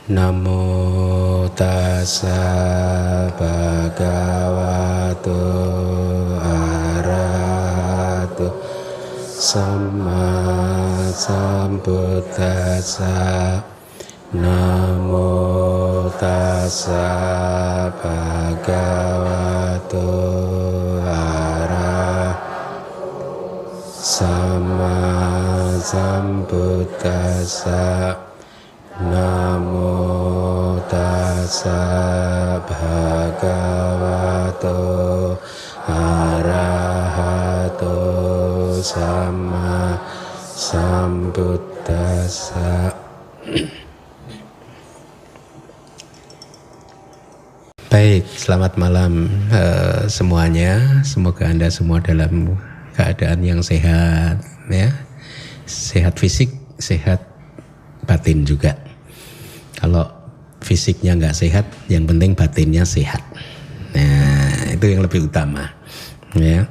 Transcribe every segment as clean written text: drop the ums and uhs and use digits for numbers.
Namo tassa bhagavato arahato samma sambuddhassa. Namo tassa bhagavato arahato samma sambuddhassa. Namo tassa bhagavato arahato samma sambuddhassa. Baik, selamat malam semuanya. Semoga Anda semua dalam keadaan yang sehat, ya. Sehat fisik, sehat batin juga. Kalau fisiknya nggak sehat, yang penting batinnya sehat. Nah, itu yang lebih utama, ya.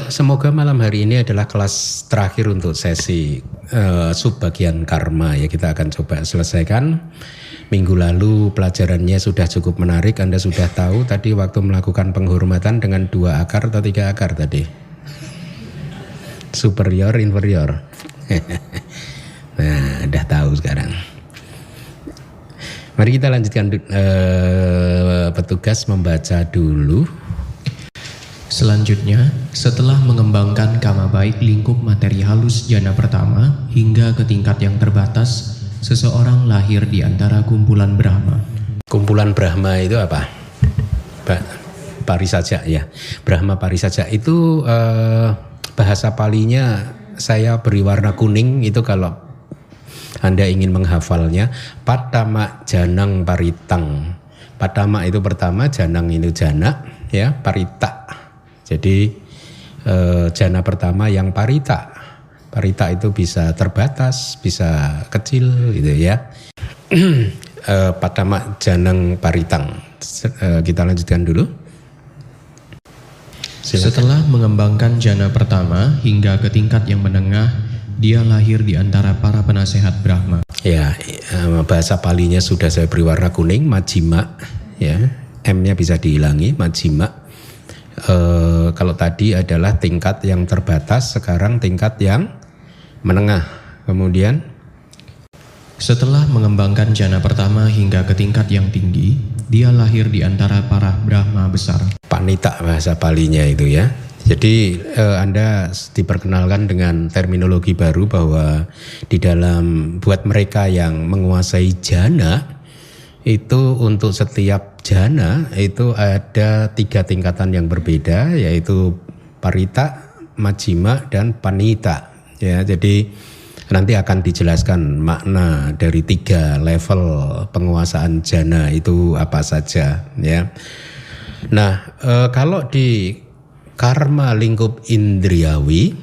Semoga malam hari ini adalah kelas terakhir untuk sesi subbagian karma, ya. Kita akan coba selesaikan. Minggu lalu pelajarannya sudah cukup menarik. Anda sudah tahu tadi waktu melakukan penghormatan dengan 2 akar atau 3 akar tadi? Superior, inferior. Nah, udah tahu sekarang. Mari kita lanjutkan petugas membaca dulu. Selanjutnya, setelah mengembangkan kama baik lingkup materi halus jana pertama hingga ke tingkat yang terbatas, seseorang lahir di antara kumpulan Brahma. Kumpulan Brahma itu apa? Parisaja, ya. Brahma Parisaja itu bahasa Palinya saya beri warna kuning, itu kalau Anda ingin menghafalnya. Patama janang paritang. Patama itu pertama, janang itu jana, ya, parita. Jadi jana pertama yang parita. Parita itu bisa terbatas, bisa kecil gitu, ya. Patama janang paritang. Kita lanjutkan dulu. Silakan. Setelah mengembangkan jana pertama hingga ke tingkat yang menengah, dia lahir di antara para penasehat Brahma. Ya, bahasa Palinya sudah saya beri warna kuning, majjhima, ya. M-nya bisa dihilangi, majjhima. Kalau tadi adalah tingkat yang terbatas, sekarang tingkat yang menengah. Kemudian setelah mengembangkan jana pertama hingga ke tingkat yang tinggi, dia lahir di antara para Brahma besar. Panita bahasa Palinya itu, ya. Jadi Anda diperkenalkan dengan terminologi baru bahwa di dalam buat mereka yang menguasai jana itu, untuk setiap jana itu ada 3 tingkatan yang berbeda, yaitu parita, majjhima, dan panita, ya. Jadi nanti akan dijelaskan makna dari 3 level penguasaan jana itu apa saja, ya. Nah, kalau di karma lingkup indriawi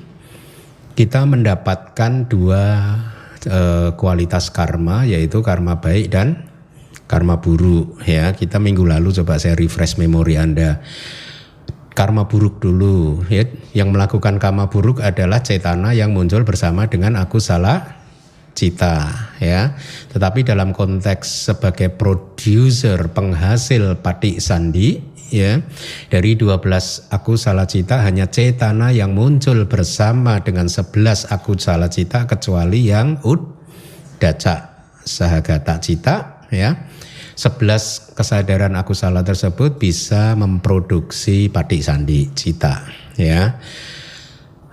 kita mendapatkan 2 kualitas karma, yaitu karma baik dan karma buruk, ya. Kita minggu lalu coba saya refresh memori Anda. Karma buruk dulu, ya. Yang melakukan karma buruk adalah cetana yang muncul bersama dengan akusala cita, ya. Tetapi dalam konteks sebagai produser, penghasil patik sandi, ya, dari 12 akusala cita hanya cetana yang muncul bersama dengan 11 akusala cita, kecuali yang uddaca sahagata cita, ya. 11 kesadaran akusala tersebut bisa memproduksi patik sandi cita, ya.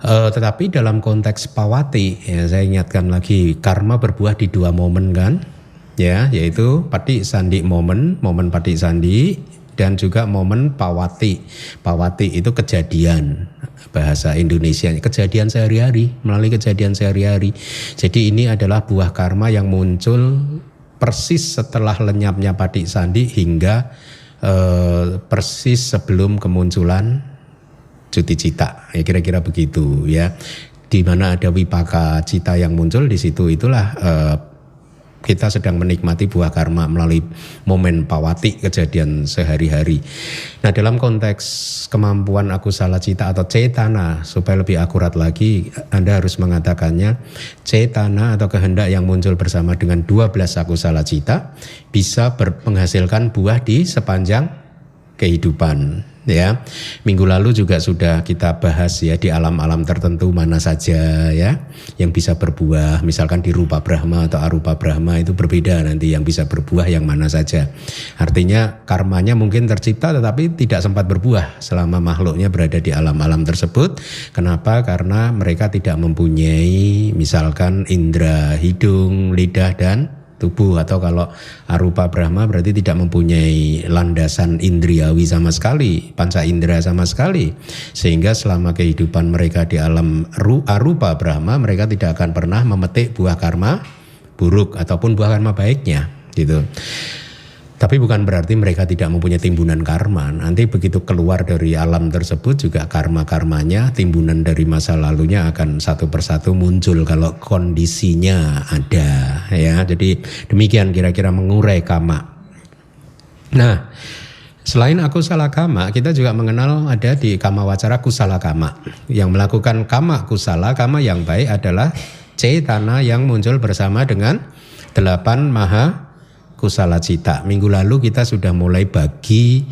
Tetapi dalam konteks pawati, ya, saya ingatkan lagi, karma berbuah di 2 momen, kan, ya, yaitu patik sandi momen patik sandi, dan juga momen pawati. Pawati itu kejadian, bahasa Indonesia kejadian sehari-hari, melalui kejadian sehari-hari. Jadi ini adalah buah karma yang muncul persis setelah lenyapnya patik sandi hingga persis sebelum kemunculan cuti cita, ya, kira-kira begitu, ya. Di mana ada wipaka cita yang muncul di situ, itulah kita sedang menikmati buah karma melalui momen pawati kejadian sehari-hari. Nah, dalam konteks kemampuan akusala cita atau cetana, supaya lebih akurat lagi, Anda harus mengatakannya cetana atau kehendak yang muncul bersama dengan 12 akusala cita bisa menghasilkan buah di sepanjang kehidupan. Ya, minggu lalu juga sudah kita bahas ya, di alam-alam tertentu mana saja ya yang bisa berbuah. Misalkan di rupa Brahma atau arupa Brahma itu berbeda nanti yang bisa berbuah yang mana saja. Artinya karmanya mungkin tercipta tetapi tidak sempat berbuah selama makhluknya berada di alam-alam tersebut. Kenapa? Karena mereka tidak mempunyai misalkan indera hidung, lidah dan tubuh, atau kalau arupa Brahma berarti tidak mempunyai landasan indriawi sama sekali, panca indera sama sekali, sehingga selama kehidupan mereka di alam arupa Brahma mereka tidak akan pernah memetik buah karma buruk ataupun buah karma baiknya gitu. Tapi bukan berarti mereka tidak mempunyai timbunan karma. Nanti begitu keluar dari alam tersebut juga karma-karmanya, timbunan dari masa lalunya akan satu persatu muncul kalau kondisinya ada ya. Jadi demikian kira-kira mengurai kama. Nah, selain akusala kama, kita juga mengenal ada di kama wacara kusala kama. Yang melakukan kama kusala, kama yang baik adalah cetana yang muncul bersama dengan 8 maha kusala cita. Minggu lalu kita sudah mulai bagi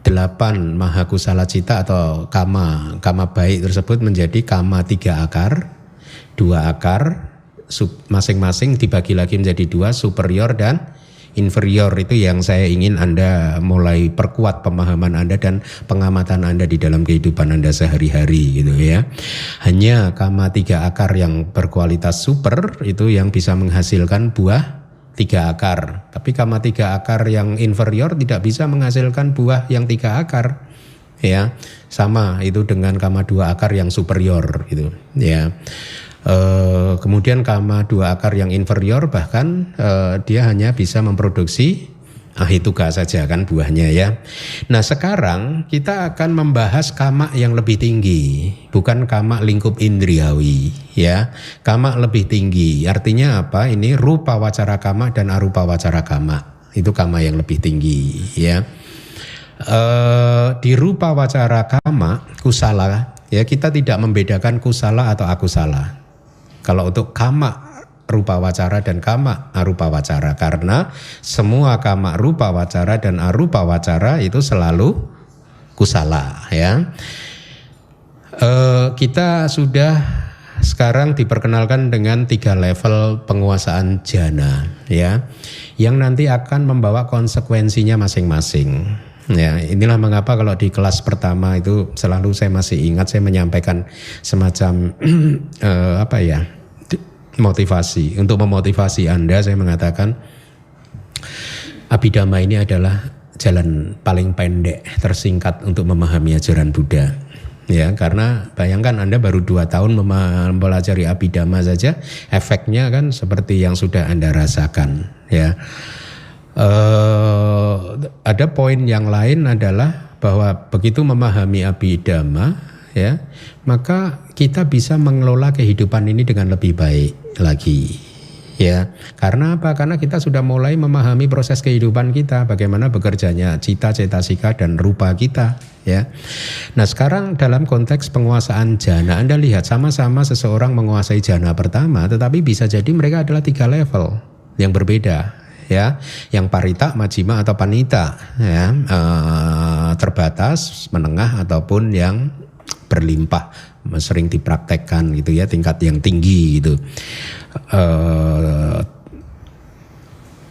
8 maha kusala cita atau kama baik tersebut menjadi kama 3 akar, 2 akar, masing-masing dibagi lagi menjadi 2, superior dan inferior. Itu yang saya ingin Anda mulai perkuat pemahaman Anda dan pengamatan Anda di dalam kehidupan Anda sehari-hari gitu ya. Hanya kama 3 akar yang berkualitas super itu yang bisa menghasilkan buah 3 akar. Tapi kama 3 akar yang inferior tidak bisa menghasilkan buah yang 3 akar. Ya, sama itu dengan kama 2 akar yang superior gitu. Ya. Kemudian kama 2 akar yang inferior bahkan dia hanya bisa memproduksi ahituka saja kan buahnya ya. Nah, sekarang kita akan membahas kama yang lebih tinggi, bukan kama lingkup indriawi ya. Kama lebih tinggi. Artinya apa? Ini rupa wacara kama dan arupa wacara kama. Itu kama yang lebih tinggi ya. Di rupa wacara kama kusala ya, kita tidak membedakan kusala atau akusala. Kalau untuk kama rupa wacara dan kama arupa wacara, karena semua kama rupa wacara dan arupa wacara itu selalu kusala ya. Kita sudah sekarang diperkenalkan dengan 3 level penguasaan jana ya, yang nanti akan membawa konsekuensinya masing-masing. Ya, inilah mengapa kalau di kelas pertama itu selalu saya masih ingat saya menyampaikan semacam motivasi. Untuk memotivasi Anda saya mengatakan Abhidhamma ini adalah jalan paling pendek tersingkat untuk memahami ajaran Buddha. Ya, karena bayangkan Anda baru 2 tahun mempelajari Abhidhamma saja, efeknya kan seperti yang sudah Anda rasakan ya. Ada poin yang lain adalah bahwa begitu memahami Abhidhamma ya, maka kita bisa mengelola kehidupan ini dengan lebih baik lagi ya. Karena apa? Karena kita sudah mulai memahami proses kehidupan kita, bagaimana bekerjanya cita, cetasika dan rupa kita ya. Nah, sekarang dalam konteks penguasaan jana, Anda lihat sama-sama seseorang menguasai jana pertama, tetapi bisa jadi mereka adalah 3 level yang berbeda ya, yang parita, majjhima atau panita ya, terbatas, menengah ataupun yang berlimpah, sering dipraktekkan gitu ya, tingkat yang tinggi gitu.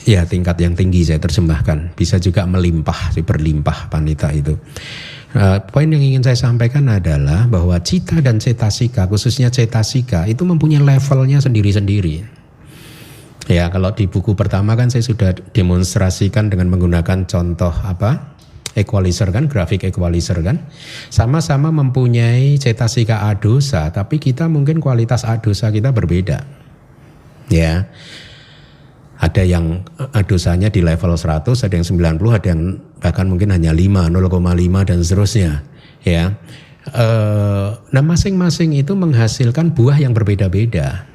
Ya, tingkat yang tinggi saya terjemahkan, bisa juga melimpah, berlimpah panita itu. Poin yang ingin saya sampaikan adalah bahwa cita dan cetasika, khususnya cetasika itu mempunyai levelnya sendiri-sendiri. Ya, kalau di buku pertama kan saya sudah demonstrasikan dengan menggunakan contoh equalizer kan, grafik equalizer kan. Sama-sama mempunyai cetasika adosa, tapi kita mungkin kualitas adosa kita berbeda. Ya. Ada yang adosanya di level 100, ada yang 90, ada yang bahkan mungkin hanya 5, 0,5 dan seterusnya. Ya. Nah, masing-masing itu menghasilkan buah yang berbeda-beda.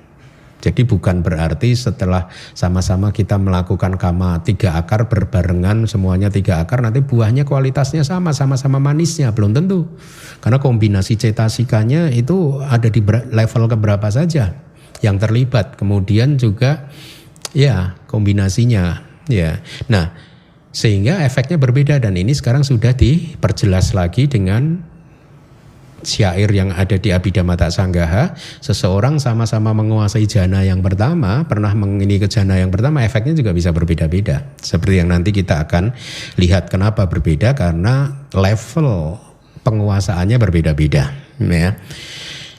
Jadi bukan berarti setelah sama-sama kita melakukan kama 3 akar berbarengan semuanya 3 akar nanti buahnya kualitasnya sama-sama manisnya, belum tentu. Karena kombinasi cetasikanya itu ada di level keberapa saja yang terlibat. Kemudian juga ya kombinasinya ya. Nah, sehingga efeknya berbeda dan ini sekarang sudah diperjelas lagi dengan syair yang ada di Abhidhamma Sanggaha. Seseorang sama-sama menguasai jana yang pertama, pernah mengini ke jana yang pertama, efeknya juga bisa berbeda-beda. Seperti yang nanti kita akan lihat kenapa berbeda, karena level penguasaannya berbeda-beda ya.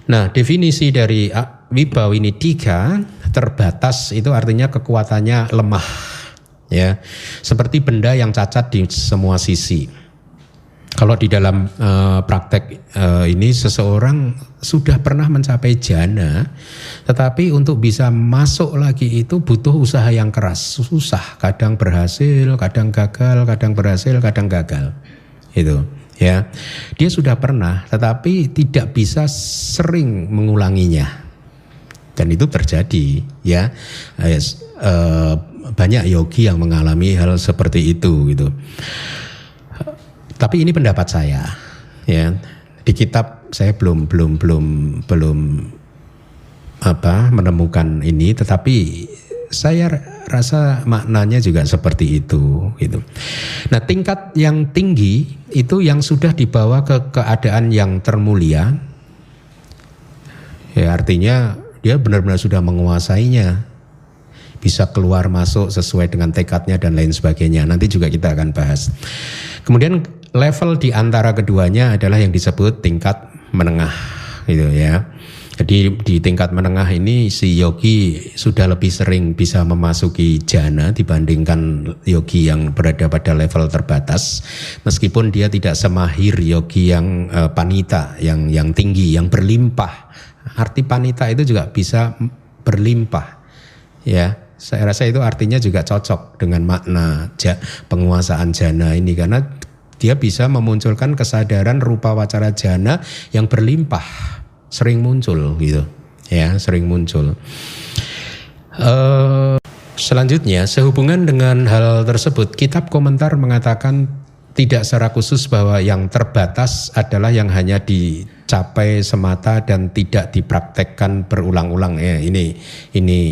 Nah, definisi dari Vibhawinidika, terbatas itu artinya kekuatannya lemah ya. Seperti benda yang cacat di semua sisi. Kalau di dalam praktek ini seseorang sudah pernah mencapai jana, tetapi untuk bisa masuk lagi itu butuh usaha yang keras, susah. Kadang berhasil, kadang gagal, kadang berhasil, kadang gagal. Itu ya. Dia sudah pernah, tetapi tidak bisa sering mengulanginya. Dan itu terjadi ya. Banyak yogi yang mengalami hal seperti itu gitu. Tapi ini pendapat saya, ya. Di kitab saya belum menemukan ini, tetapi saya rasa maknanya juga seperti itu, gitu. Nah, tingkat yang tinggi itu yang sudah dibawa ke keadaan yang termulia, ya artinya dia benar-benar sudah menguasainya, bisa keluar masuk sesuai dengan tekadnya dan lain sebagainya. Nanti juga kita akan bahas. Kemudian level di antara keduanya adalah yang disebut tingkat menengah, gitu ya. Jadi di tingkat menengah ini si yogi sudah lebih sering bisa memasuki jana dibandingkan yogi yang berada pada level terbatas, meskipun dia tidak semahir yogi yang panita, yang tinggi, yang berlimpah. Arti panita itu juga bisa berlimpah, ya. Saya rasa itu artinya juga cocok dengan makna penguasaan jana ini, karena dia bisa memunculkan kesadaran rupa wacara jana yang berlimpah, sering muncul gitu ya, sering muncul. Selanjutnya, sehubungan dengan hal tersebut, kitab komentar mengatakan tidak secara khusus bahwa yang terbatas adalah yang hanya dicapai semata dan tidak dipraktekkan berulang-ulang ya. Ini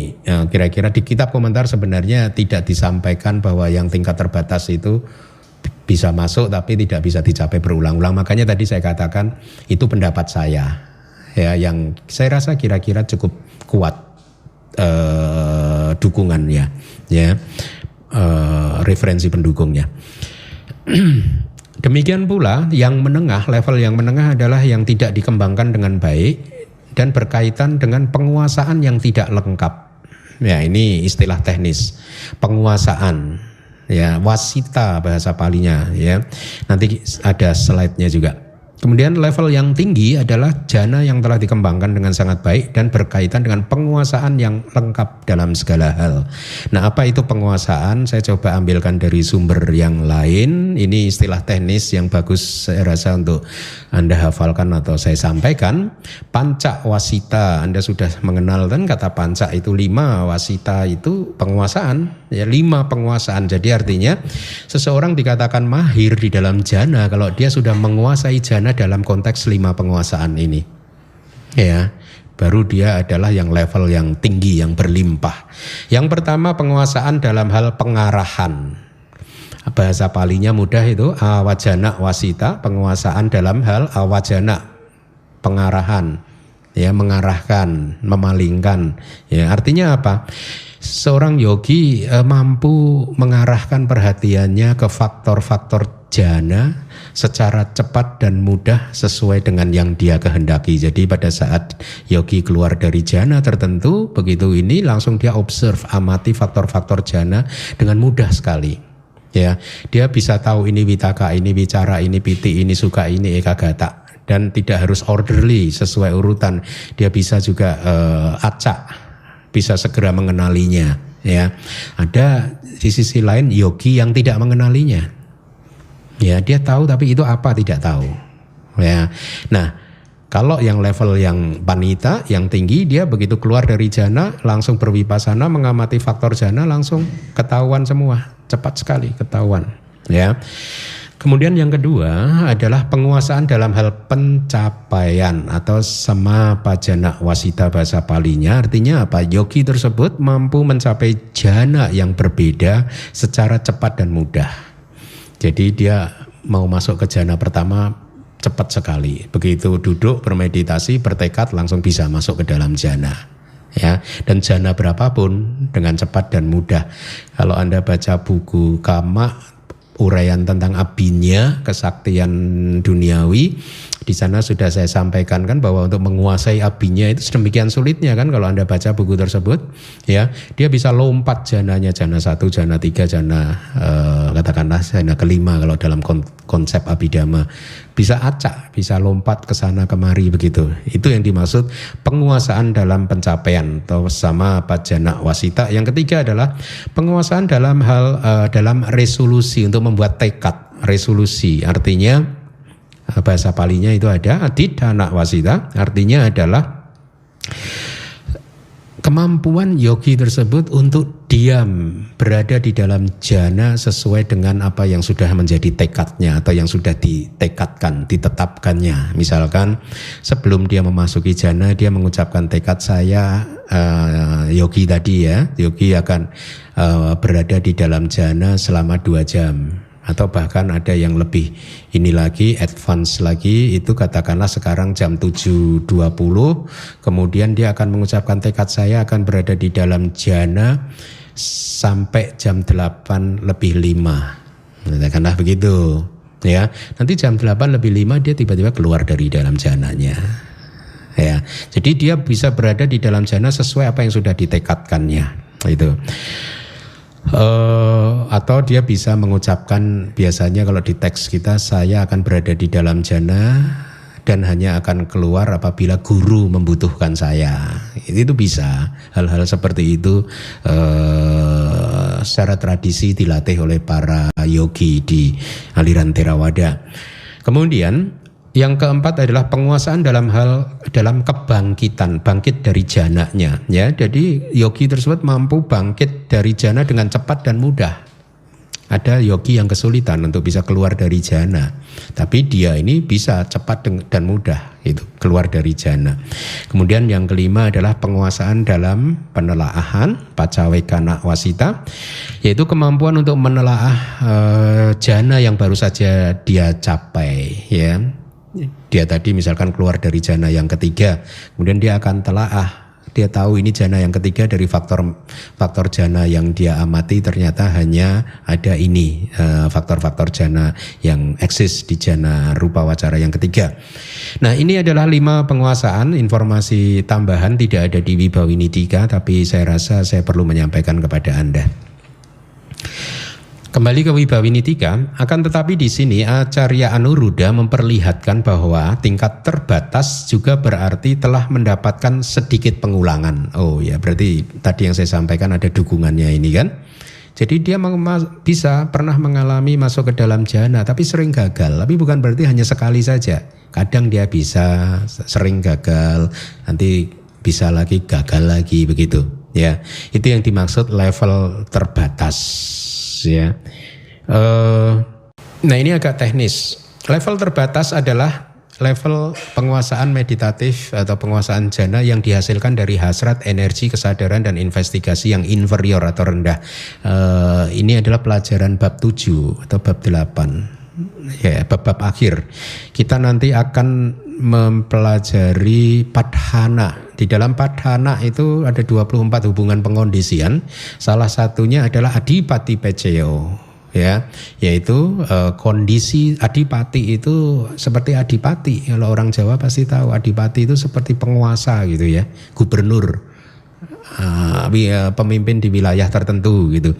kira-kira di kitab komentar sebenarnya tidak disampaikan bahwa yang tingkat terbatas itu bisa masuk tapi tidak bisa dicapai berulang-ulang. Makanya tadi saya katakan itu pendapat saya ya, yang saya rasa kira-kira cukup kuat dukungannya ya, referensi pendukungnya. Demikian pula yang menengah, level yang menengah adalah yang tidak dikembangkan dengan baik dan berkaitan dengan penguasaan yang tidak lengkap. Ya, ini istilah teknis, penguasaan. Ya, wasita bahasa palinya ya. Nanti ada slide-nya juga. Kemudian level yang tinggi adalah jana yang telah dikembangkan dengan sangat baik dan berkaitan dengan penguasaan yang lengkap dalam segala hal. Nah, apa itu penguasaan? Saya coba ambilkan dari sumber yang lain. Ini istilah teknis yang bagus saya rasa untuk Anda hafalkan atau saya sampaikan. Panca wasita, Anda sudah mengenal kan kata panca itu 5, wasita itu penguasaan. Ya, 5 penguasaan. Jadi artinya seseorang dikatakan mahir di dalam jana kalau dia sudah menguasai jana dalam konteks 5 penguasaan ini. Ya, baru dia adalah yang level yang tinggi, yang berlimpah. Yang pertama penguasaan dalam hal pengarahan. Bahasa palinya mudah itu, awajana wasita, penguasaan dalam hal awajana, pengarahan. Ya, mengarahkan, memalingkan. Ya, artinya apa? Seorang yogi mampu mengarahkan perhatiannya ke faktor-faktor jana secara cepat dan mudah sesuai dengan yang dia kehendaki. Jadi pada saat yogi keluar dari jana tertentu, begitu ini langsung dia observe, amati faktor-faktor jana dengan mudah sekali. Ya, dia bisa tahu ini vitaka, ini bicara, ini piti, ini suka, ini ekagata, dan tidak harus orderly sesuai urutan. Dia bisa juga acak, bisa segera mengenalinya. Ya, ada di sisi lain yogi yang tidak mengenalinya. Ya, dia tahu tapi itu apa tidak tahu. Ya, nah Kalau yang level yang panita, yang tinggi, dia begitu keluar dari jana langsung berwipasana, mengamati faktor jana langsung ketahuan semua, cepat sekali ketahuan. Ya. Kemudian yang kedua adalah penguasaan dalam hal pencapaian atau samapajana wasita bahasa Palinya. Artinya apa? Yogi tersebut mampu mencapai jana yang berbeda secara cepat dan mudah. Jadi dia mau masuk ke jana pertama cepat sekali. Begitu duduk bermeditasi bertekad langsung bisa masuk ke dalam jana. Ya, dan jana berapapun dengan cepat dan mudah. Kalau Anda baca buku Kama, uraian tentang abinya, kesaktian duniawi, di sana sudah saya sampaikan kan bahwa untuk menguasai abinya itu sedemikian sulitnya kan kalau Anda baca buku tersebut, ya, dia bisa lompat jananya, jana 1, jana 3, jana katakanlah jana kelima kalau dalam konsep abhidhamma. Bisa acak, bisa lompat ke sana kemari begitu. Itu yang dimaksud penguasaan dalam pencapaian atau sama pajana wasita. Yang ketiga adalah penguasaan dalam hal dalam resolusi, untuk membuat tekad, resolusi. Artinya bahasa Palinya itu ada adhidhana wasita, artinya adalah kemampuan yogi tersebut untuk diam berada di dalam jana sesuai dengan apa yang sudah menjadi tekadnya atau yang sudah ditekadkan, ditetapkannya. Misalkan sebelum dia memasuki jana dia mengucapkan tekad, saya yogi tadi ya, yogi akan berada di dalam jana selama 2 jam. Atau bahkan ada yang lebih ini lagi, advance lagi, itu katakanlah sekarang jam 7.20, kemudian dia akan mengucapkan tekad, saya akan berada di dalam jana sampai jam 8 lebih 5, katakanlah begitu ya. Nanti jam 8 lebih 5 dia tiba-tiba keluar dari dalam jananya ya. Jadi dia bisa berada di dalam jana sesuai apa yang sudah ditekadkannya itu. Atau dia bisa mengucapkan, biasanya kalau di teks kita, saya akan berada di dalam jana dan hanya akan keluar apabila guru membutuhkan saya. Itu bisa, hal-hal seperti itu secara tradisi dilatih oleh para yogi di aliran Theravada. Kemudian yang keempat adalah penguasaan dalam kebangkitan, bangkit dari jananya, ya. Jadi yogi tersebut mampu bangkit dari jana dengan cepat dan mudah. Ada yogi yang kesulitan untuk bisa keluar dari jana, tapi dia ini bisa cepat dan mudah itu keluar dari jana. Kemudian yang kelima adalah penguasaan dalam penelaahan pacawekana wasita, yaitu kemampuan untuk menelaah jana yang baru saja dia capai, ya. Dia tadi misalkan keluar dari jana yang ketiga, kemudian dia akan telaah, dia tahu ini jana yang ketiga dari faktor jana yang dia amati ternyata hanya ada ini faktor-faktor jana yang eksis di jana rupa wacara yang ketiga. Nah, ini adalah 5 penguasaan, informasi tambahan tidak ada di Wibhawinidika, tapi saya rasa saya perlu menyampaikan kepada Anda. Kembali ke Wibhawinidika, akan tetapi di sini Acarya Anuruddha memperlihatkan bahwa tingkat terbatas juga berarti telah mendapatkan sedikit pengulangan. Oh ya, berarti tadi yang saya sampaikan ada dukungannya ini kan. Jadi dia bisa pernah mengalami masuk ke dalam jana, tapi sering gagal. Tapi bukan berarti hanya sekali saja. Kadang dia bisa sering gagal, nanti bisa lagi gagal lagi begitu. Ya, itu yang dimaksud level terbatas. Ya, nah ini agak teknis. Level terbatas adalah level penguasaan meditatif atau penguasaan jana yang dihasilkan dari hasrat, energi, kesadaran dan investigasi yang inferior atau rendah. Ini adalah pelajaran bab 7 atau bab 8. Ya, bab akhir. Kita nanti akan mempelajari padhana. Di dalam padhana itu ada 24 hubungan pengkondisian. Salah satunya adalah adipati peceo, ya, yaitu kondisi adipati itu seperti adipati. Kalau orang Jawa pasti tahu adipati itu seperti penguasa gitu ya, gubernur, pemimpin di wilayah tertentu gitu.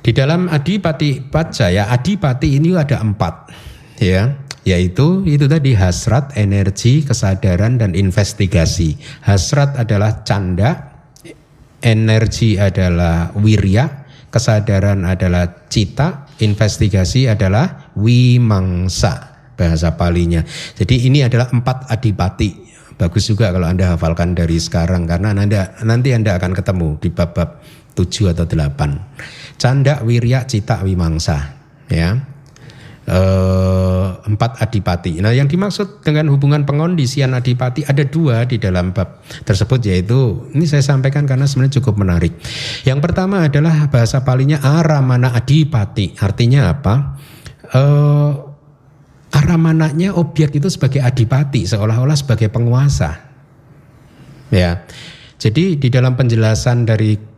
Di dalam adipati pacaya, adipati ini ada 4, ya. Yaitu itu tadi hasrat, energi, kesadaran dan investigasi. Hasrat adalah canda, energi adalah wirya, kesadaran adalah cita, investigasi adalah wimangsa. bahasa Palinya. Jadi ini adalah 4 adipati. Bagus juga kalau Anda hafalkan dari sekarang karena nanti Anda akan ketemu di bab-bab 7 atau 8. Canda, Wirya, Cita, Wimangsa, ya. 4 adipati. Nah, yang dimaksud dengan hubungan pengondisian adipati ada 2 di dalam bab tersebut, yaitu ini saya sampaikan karena sebenarnya cukup menarik. Yang pertama adalah bahasa Palinya aramana adipati. Artinya apa? Aramananya objek itu sebagai adipati, seolah-olah sebagai penguasa. Ya. Jadi di dalam penjelasan dari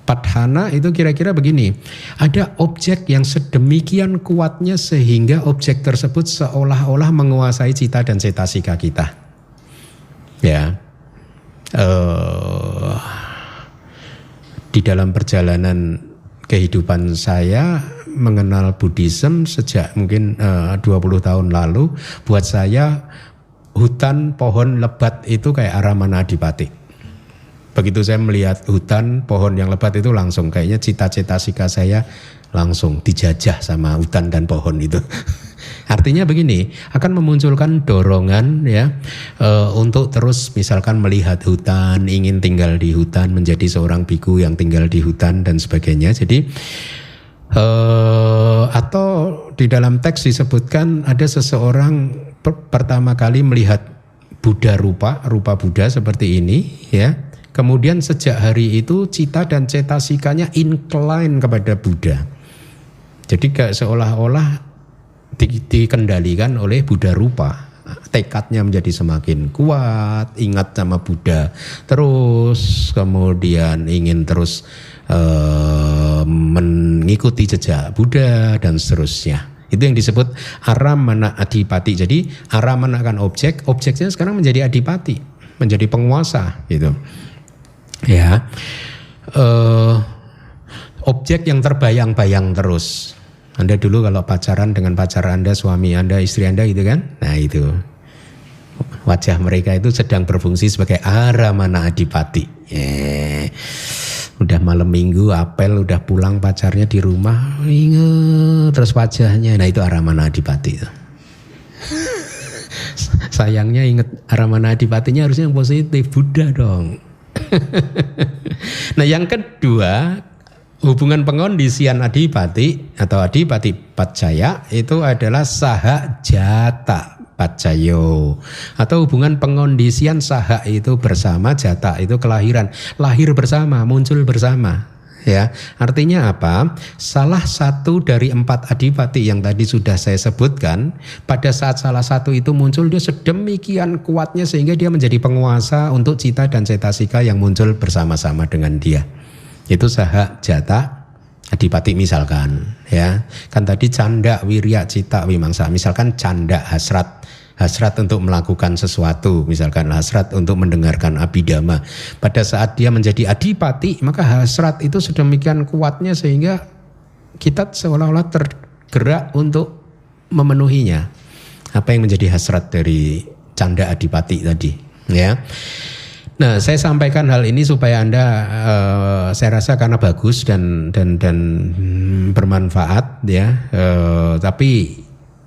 Padhana itu kira-kira begini. Ada objek yang sedemikian kuatnya sehingga objek tersebut seolah-olah menguasai cita dan cetasika kita. Ya. Di dalam perjalanan kehidupan saya mengenal Buddhism sejak mungkin 20 tahun lalu, buat saya hutan pohon lebat itu kayak aramana adipati. Begitu saya melihat hutan pohon yang lebat itu langsung kayaknya cita-cetasika saya langsung dijajah sama hutan dan pohon itu. Artinya begini, akan memunculkan dorongan ya untuk terus misalkan melihat hutan, ingin tinggal di hutan, menjadi seorang biku yang tinggal di hutan dan sebagainya. Jadi atau di dalam teks disebutkan ada seseorang pertama kali melihat Buddha rupa Buddha seperti ini ya. Kemudian sejak hari itu cita dan cetasikanya incline kepada Buddha. Jadi kayak seolah-olah dikendalikan oleh Buddha rupa. Tekadnya menjadi semakin kuat, ingat sama Buddha terus, kemudian ingin terus mengikuti jejak Buddha dan seterusnya. Itu yang disebut aramana adipati. Jadi aramana kan objek, objeknya sekarang menjadi adipati, menjadi penguasa gitu. Ya. Objek yang terbayang-bayang terus. Anda dulu kalau pacaran dengan pacar Anda, suami Anda, istri Anda gitu kan? Nah itu. Wajah mereka itu sedang berfungsi sebagai aramana adipati. Udah malam minggu apel, udah pulang pacarnya di rumah, inget terus wajahnya. Nah itu aramana adipati itu. Sayangnya inget aramana adipatinya harusnya yang positif, Buddha dong. Nah yang kedua, hubungan pengondisian adipati atau adipati paccaya itu adalah sahajata paccayo, atau hubungan pengondisian saha itu bersama, jata itu kelahiran, lahir bersama, muncul bersama. Ya, artinya apa? Salah satu dari 4 adipati yang tadi sudah saya sebutkan, pada saat salah satu itu muncul, dia sedemikian kuatnya sehingga dia menjadi penguasa untuk cita dan cetasika yang muncul bersama-sama dengan dia. Itu saha, jata, adipati misalkan, ya. Kan tadi canda, wirya, cita, wimangsa. Misalkan canda, hasrat untuk melakukan sesuatu, misalkan hasrat untuk mendengarkan abhidhamma. Pada saat dia menjadi adipati, maka hasrat itu sedemikian kuatnya sehingga kita seolah-olah tergerak untuk memenuhinya. Apa yang menjadi hasrat dari canda adipati tadi, ya. Nah, saya sampaikan hal ini supaya Anda, saya rasa karena bagus dan bermanfaat, ya. Tapi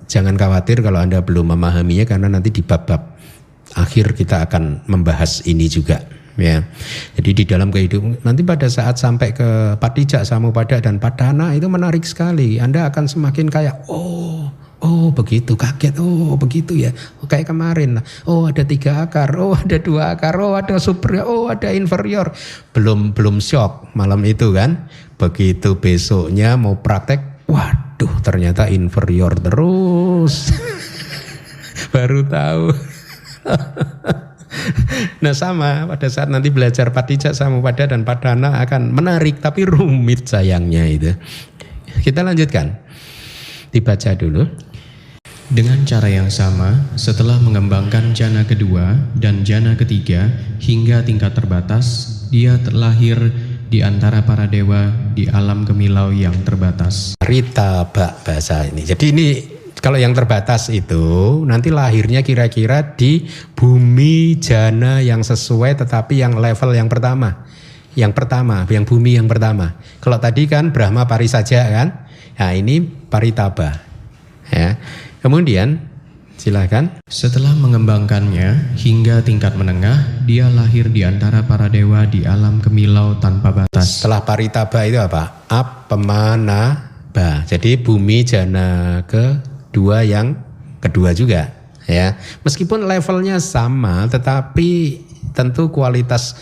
jangan khawatir kalau Anda belum memahaminya, karena nanti di bab-bab akhir kita akan membahas ini juga, ya. Jadi di dalam kehidupan nanti pada saat sampai ke Patijak Samuppada dan Padhana itu menarik sekali. Anda akan semakin kayak oh begitu, kaget, oh begitu ya, kayak kemarin, oh ada 3 akar, oh ada 2 akar, oh ada superior, oh ada inferior. Belum shock malam itu kan. Begitu besoknya mau praktek, waduh ternyata inferior terus. Baru tahu. Nah sama pada saat nanti belajar Patijak Samuppada dan Padhana akan menarik tapi rumit sayangnya itu. Kita lanjutkan. Dibaca dulu. Dengan cara yang sama, setelah mengembangkan jana kedua dan jana ketiga hingga tingkat terbatas, dia terlahir di antara para dewa di alam kemilau yang terbatas. Ritaba bahasa ini. Jadi ini kalau yang terbatas itu nanti lahirnya kira-kira di bumi jana yang sesuai, tetapi yang level yang pertama. Yang bumi yang pertama. Kalau tadi kan Brahma Parisaja kan, nah ini Paritaba, ya. Kemudian silakan. Setelah mengembangkannya hingga tingkat menengah, dia lahir di antara para dewa di alam kemilau tanpa batas. Setelah paritaba itu apa? Apemanaba. Jadi bumi jana kedua yang kedua juga, ya. Meskipun levelnya sama, tetapi tentu kualitas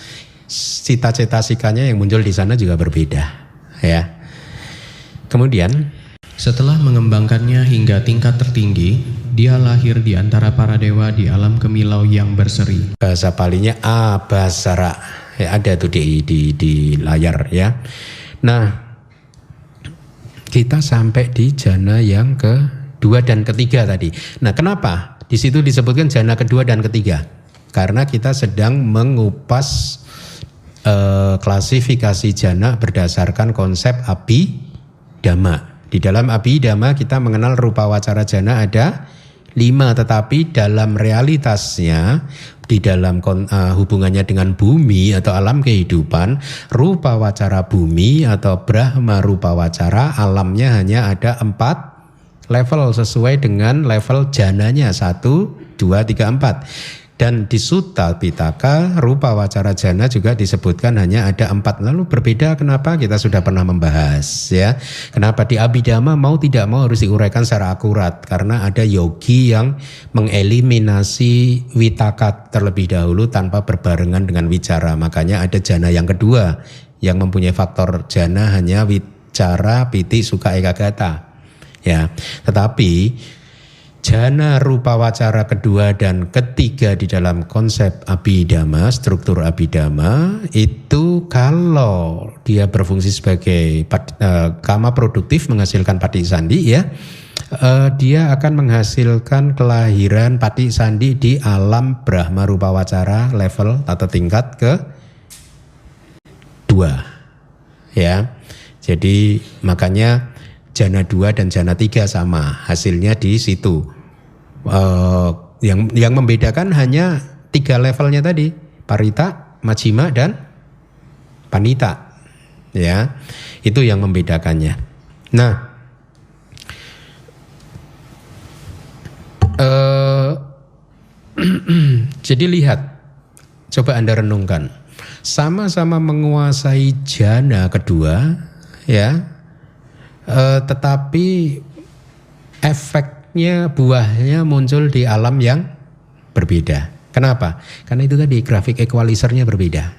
cita-cita-sikanya yang muncul di sana juga berbeda, ya. Kemudian Setelah mengembangkannya hingga tingkat tertinggi, dia lahir di antara para dewa di alam kemilau yang berseri. bahasa palinya abasara, ya, ada tuh di layar, ya. Nah, kita sampai di jana yang kedua dan ketiga tadi. Nah, kenapa di situ disebutkan jana kedua dan ketiga? Karena kita sedang mengupas klasifikasi jana berdasarkan konsep abhidhamma. Di dalam abhidhamma kita mengenal rupa wacara jana ada 5, tetapi dalam realitasnya, di dalam hubungannya dengan bumi atau alam kehidupan, rupa wacara bumi atau Brahma rupa wacara alamnya hanya ada 4 level sesuai dengan level jananya 1, 2, 3, 4. Dan di Sutta Pitaka rupa wacara jana juga disebutkan hanya ada 4. Lalu berbeda kenapa? Kita sudah pernah membahas, ya. Kenapa di Abhidhamma mau tidak mau harus diuraikan secara akurat, karena ada yogi yang mengeliminasi vitaka terlebih dahulu tanpa berbarengan dengan wicara. Makanya ada jana yang kedua yang mempunyai faktor jana hanya wicara, piti, sukha, ekagata, ya. Tetapi jana rupa wacara kedua dan ketiga di dalam konsep abhidhamma, struktur abhidhamma itu kalau dia berfungsi sebagai kama produktif menghasilkan pati sandi, ya, dia akan menghasilkan kelahiran pati sandi di alam Brahma rupa wacara level atau tingkat ke-2, ya. Jadi makanya jana 2 dan jana 3 sama hasilnya di situ. Yang membedakan hanya 3 levelnya tadi, parita, majjhima, dan panita, ya. Itu yang membedakannya. Nah, jadi lihat, coba Anda renungkan, sama-sama menguasai jana kedua, ya, tetapi efeknya, buahnya muncul di alam yang berbeda. Kenapa? Karena itu tadi grafik equalizernya berbeda,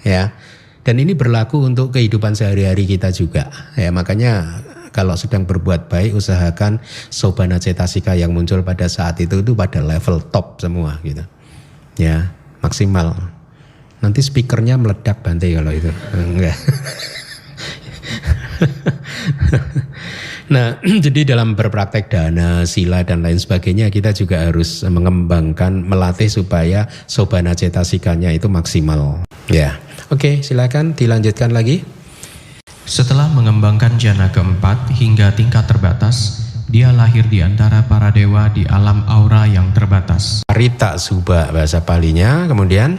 ya. Dan ini berlaku untuk kehidupan sehari-hari kita juga, ya. Makanya kalau sedang berbuat baik, usahakan sobana cetasika yang muncul pada saat itu pada level top semua, gitu, ya, maksimal. Nanti speakernya meledak Bante kalau itu, enggak. Nah, jadi dalam berpraktek dana, sila dan lain sebagainya kita juga harus mengembangkan, melatih supaya sobana cetasikanya itu maksimal. Ya, oke, silakan dilanjutkan lagi. Setelah mengembangkan jana keempat hingga tingkat terbatas, dia lahir di antara para dewa di alam aura yang terbatas. Parita subha bahasa palinya. Kemudian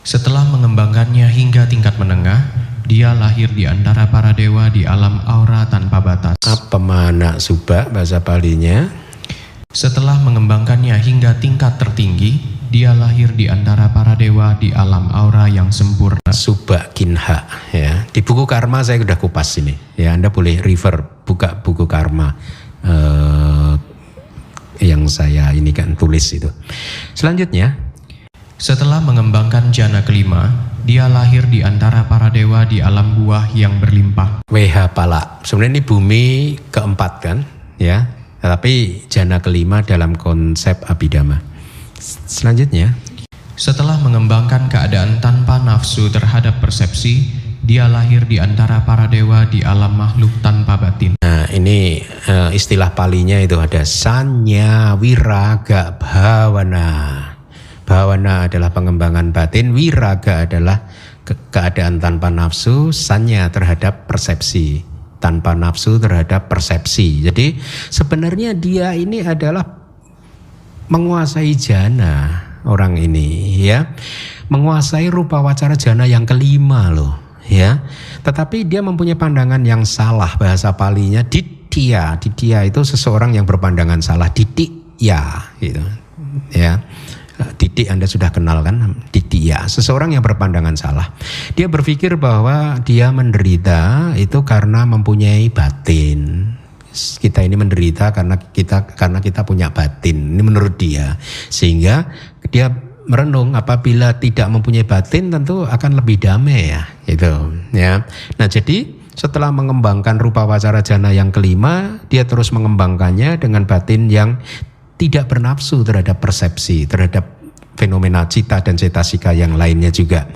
setelah mengembangkannya hingga tingkat menengah, dia lahir di antara para dewa di alam aura tanpa batas. apamana subha bahasa palinya. Setelah mengembangkannya hingga tingkat tertinggi, dia lahir di antara para dewa di alam aura yang sempurna. Subha kinha, ya. Di buku karma saya sudah kupas ini, ya. Anda boleh refer, buka buku karma yang saya ini kan tulis itu. Selanjutnya, setelah mengembangkan jana kelima, dia lahir di antara para dewa di alam buah yang berlimpah. Weha pala. Sebenarnya ini bumi keempat kan, ya. Tapi jana kelima dalam konsep abhidhamma. Selanjutnya, setelah mengembangkan keadaan tanpa nafsu terhadap persepsi, dia lahir di antara para dewa di alam makhluk tanpa batin. nah ini istilah palinya itu ada sanya wiraga bhavana. Bhavana adalah pengembangan batin, wiraga adalah keadaan tanpa nafsu, sanya terhadap persepsi, tanpa nafsu terhadap persepsi. Jadi sebenarnya dia ini adalah menguasai jana orang ini, ya, menguasai rupa wacara jana yang kelima loh, ya. Tetapi dia mempunyai pandangan yang salah, bahasa palinya ditia itu seseorang yang berpandangan salah, ditia gitu ya. Didik Anda sudah kenal kan, ditia, seseorang yang berpandangan salah. Dia berpikir bahwa dia menderita itu karena mempunyai batin. Kita ini menderita karena kita punya batin. Ini menurut dia. Sehingga dia merenung apabila tidak mempunyai batin tentu akan lebih damai ya, gitu ya. Nah, jadi setelah mengembangkan rupa wacara jana yang kelima, dia terus mengembangkannya dengan batin yang tidak bernafsu terhadap persepsi, terhadap fenomena cita dan cetasika yang lainnya juga.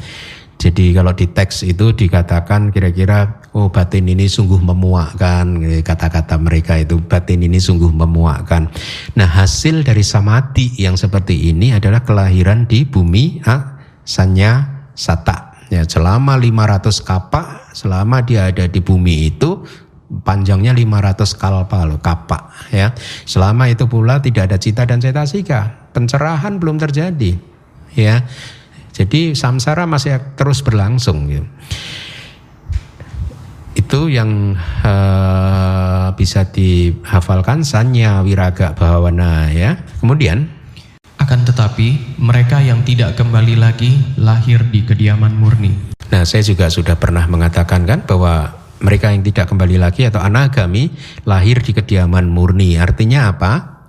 Jadi kalau di teks itu dikatakan kira-kira batin ini sungguh memuakkan, kata-kata mereka itu batin ini sungguh memuakkan. Nah, hasil dari samadhi yang seperti ini adalah kelahiran di bumi Sanya Sata. Ya, selama 500 kapa, selama dia ada di bumi itu panjangnya 500 kalpa loh, kapa ya. Selama itu pula tidak ada cita dan cetasika, pencerahan belum terjadi ya. Jadi samsara masih terus berlangsung gitu. Itu yang bisa dihafalkan sanya wiraga bhawana ya. Kemudian akan tetapi mereka yang tidak kembali lagi lahir di kediaman murni. Nah, saya juga sudah pernah mengatakan kan bahwa mereka yang tidak kembali lagi atau anagami lahir di kediaman murni. Artinya apa?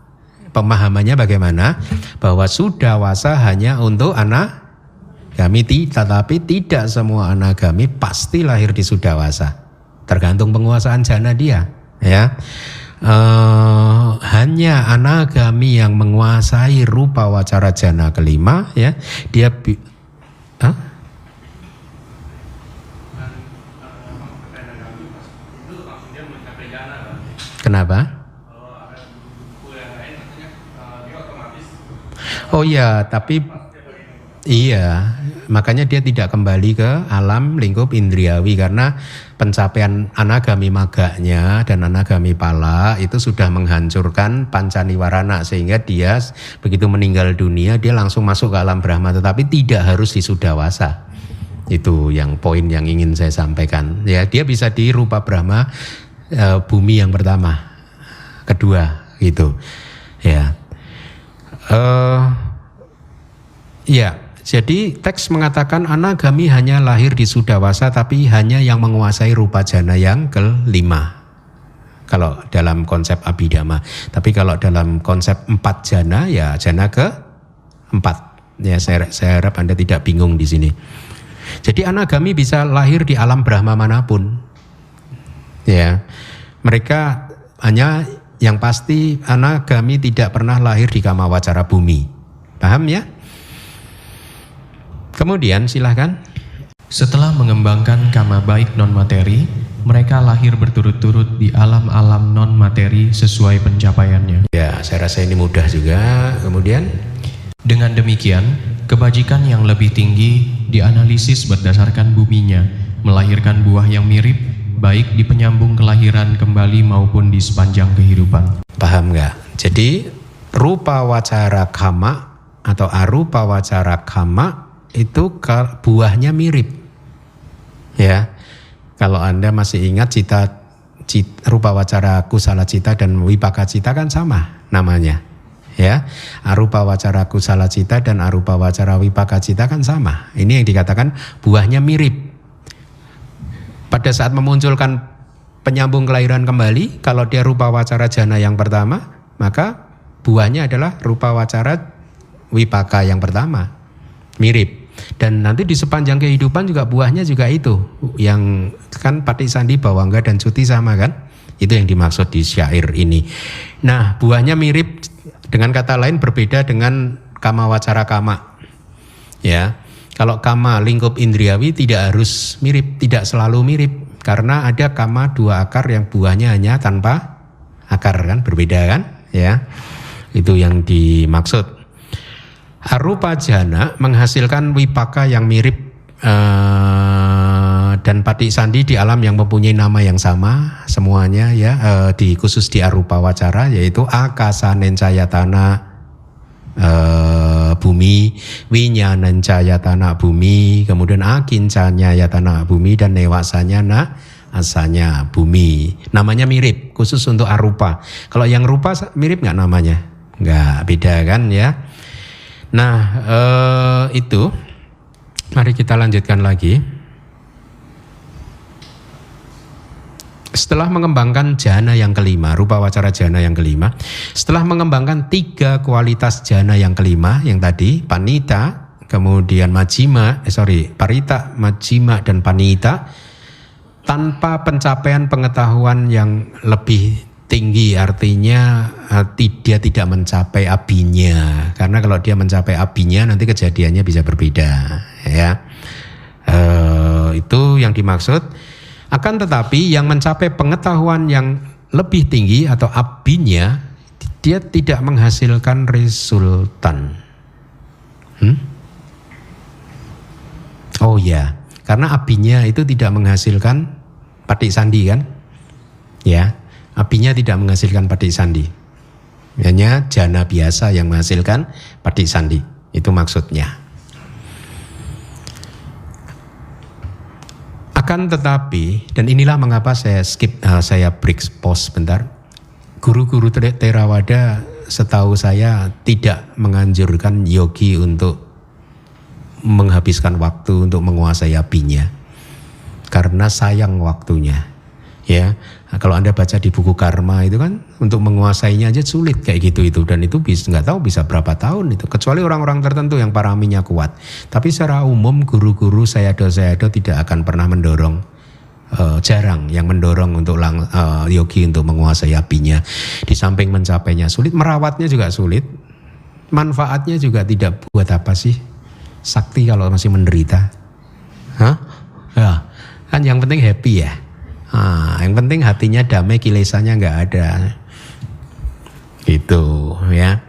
Pemahamannya bagaimana? Bahwa sudawasa hanya untuk anagami, tetapi tidak semua anagami pasti lahir di sudawasa. Tergantung penguasaan jana dia, ya. Hanya anagami yang menguasai rupa wacara jana kelima, ya. Dia Kenapa? Oh iya, tapi iya, makanya dia tidak kembali ke alam lingkup indriawi karena pencapaian anagami maganya dan anagami pala itu sudah menghancurkan pancaniwarana sehingga dia begitu meninggal dunia dia langsung masuk ke alam Brahma, tetapi tidak harus di sudawasa. Itu yang poin yang ingin saya sampaikan. Ya, dia bisa di rupa Brahma bumi yang pertama, kedua gitu. Ya. Ya, jadi teks mengatakan anagami hanya lahir di sudawasa tapi hanya yang menguasai rupa jana yang kelima. Kalau dalam konsep Abhidhamma. Tapi kalau dalam konsep 4 jana ya jana ke-4. Ya, saya harap Anda tidak bingung di sini. Jadi anagami bisa lahir di alam Brahma manapun. Ya. Mereka hanya yang pasti anagami tidak pernah lahir di kama wacara bumi. Paham ya? Kemudian silahkan. Setelah mengembangkan kama baik non-materi, mereka lahir berturut-turut di alam-alam non-materi sesuai pencapaiannya. Ya, saya rasa ini mudah juga. Kemudian dengan demikian, kebajikan yang lebih tinggi dianalisis berdasarkan buminya, melahirkan buah yang mirip, baik di penyambung kelahiran kembali maupun di sepanjang kehidupan. Paham nggak? Jadi rupa wacara kama atau arupa wacara kama itu buahnya mirip. Ya, kalau Anda masih ingat cita rupa wacara kusala cita dan wipaka cita kan sama namanya. Ya, arupa wacara kusala cita dan arupa wacara wipaka cita kan sama. Ini yang dikatakan buahnya mirip. Pada saat memunculkan penyambung kelahiran kembali, kalau dia rupa wacara jana yang pertama, maka buahnya adalah rupa wacara wipaka yang pertama. Mirip. Dan nanti di sepanjang kehidupan juga buahnya juga itu. Yang kan patisandi, bawangga dan cuti sama kan? Itu yang dimaksud di syair ini. Nah, buahnya mirip, dengan kata lain berbeda dengan kama wacara kama. Ya. Kalau kama lingkup indriawi tidak harus mirip, tidak selalu mirip. Karena ada kama 2 akar yang buahnya hanya tanpa akar kan, berbeda kan? Ya, itu yang dimaksud. Arupa jana menghasilkan wipaka yang mirip dan patisandi di alam yang mempunyai nama yang sama semuanya ya, khusus di arupa wacara yaitu akasa nencayatana bumi, winyanan cayatana bumi, kemudian akincanya yatana bumi dan newasanya asanya bumi. Namanya mirip, khusus untuk arupa. Kalau yang rupa mirip nggak namanya? Nggak, beda kan ya. Nah itu, mari kita lanjutkan lagi. Setelah mengembangkan jana yang kelima, rupa wacara jana yang kelima, setelah mengembangkan 3 kualitas jana yang kelima, yang tadi panita, kemudian parita, majjhima, dan panita, tanpa pencapaian pengetahuan yang lebih tinggi, artinya dia tidak mencapai abinya, karena kalau dia mencapai abinya nanti kejadiannya bisa berbeda, ya. Itu yang dimaksud. Akan tetapi yang mencapai pengetahuan yang lebih tinggi atau abinya, dia tidak menghasilkan resultan. Oh ya, karena abinya itu tidak menghasilkan patik sandi kan? Ya, abinya tidak menghasilkan patik sandi. Hanya jana biasa yang menghasilkan patik sandi. Itu maksudnya. Akan tetapi, dan inilah mengapa saya break pause sebentar. Guru-guru Theravada setahu saya tidak menganjurkan yogi untuk menghabiskan waktu untuk menguasai apinya, karena sayang waktunya. Ya, kalau Anda baca di buku karma itu kan untuk menguasainya aja sulit kayak gitu itu, dan itu nggak tahu bisa berapa tahun itu, kecuali orang-orang tertentu yang paraminya kuat. Tapi secara umum guru-guru sayadaw tidak akan pernah mendorong, jarang yang mendorong untuk yogi untuk menguasai apinya. Di samping mencapainya sulit, merawatnya juga sulit, manfaatnya juga tidak buat apa sih sakti kalau masih menderita. Ya, kan yang penting happy ya. Yang penting hatinya damai, kilesanya nggak ada, gitu ya.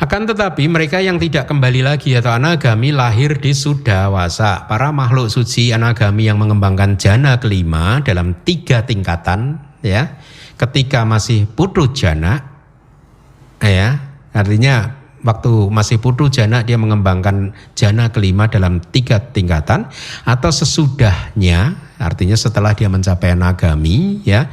Akan tetapi mereka yang tidak kembali lagi atau anagami lahir di Sudawasa, para makhluk suci anagami yang mengembangkan jana kelima dalam 3 tingkatan, ya. Ketika masih putu jana, ya, artinya waktu masih putu jana dia mengembangkan jana kelima dalam 3 tingkatan, atau sesudahnya, artinya setelah dia mencapai anagami, ya,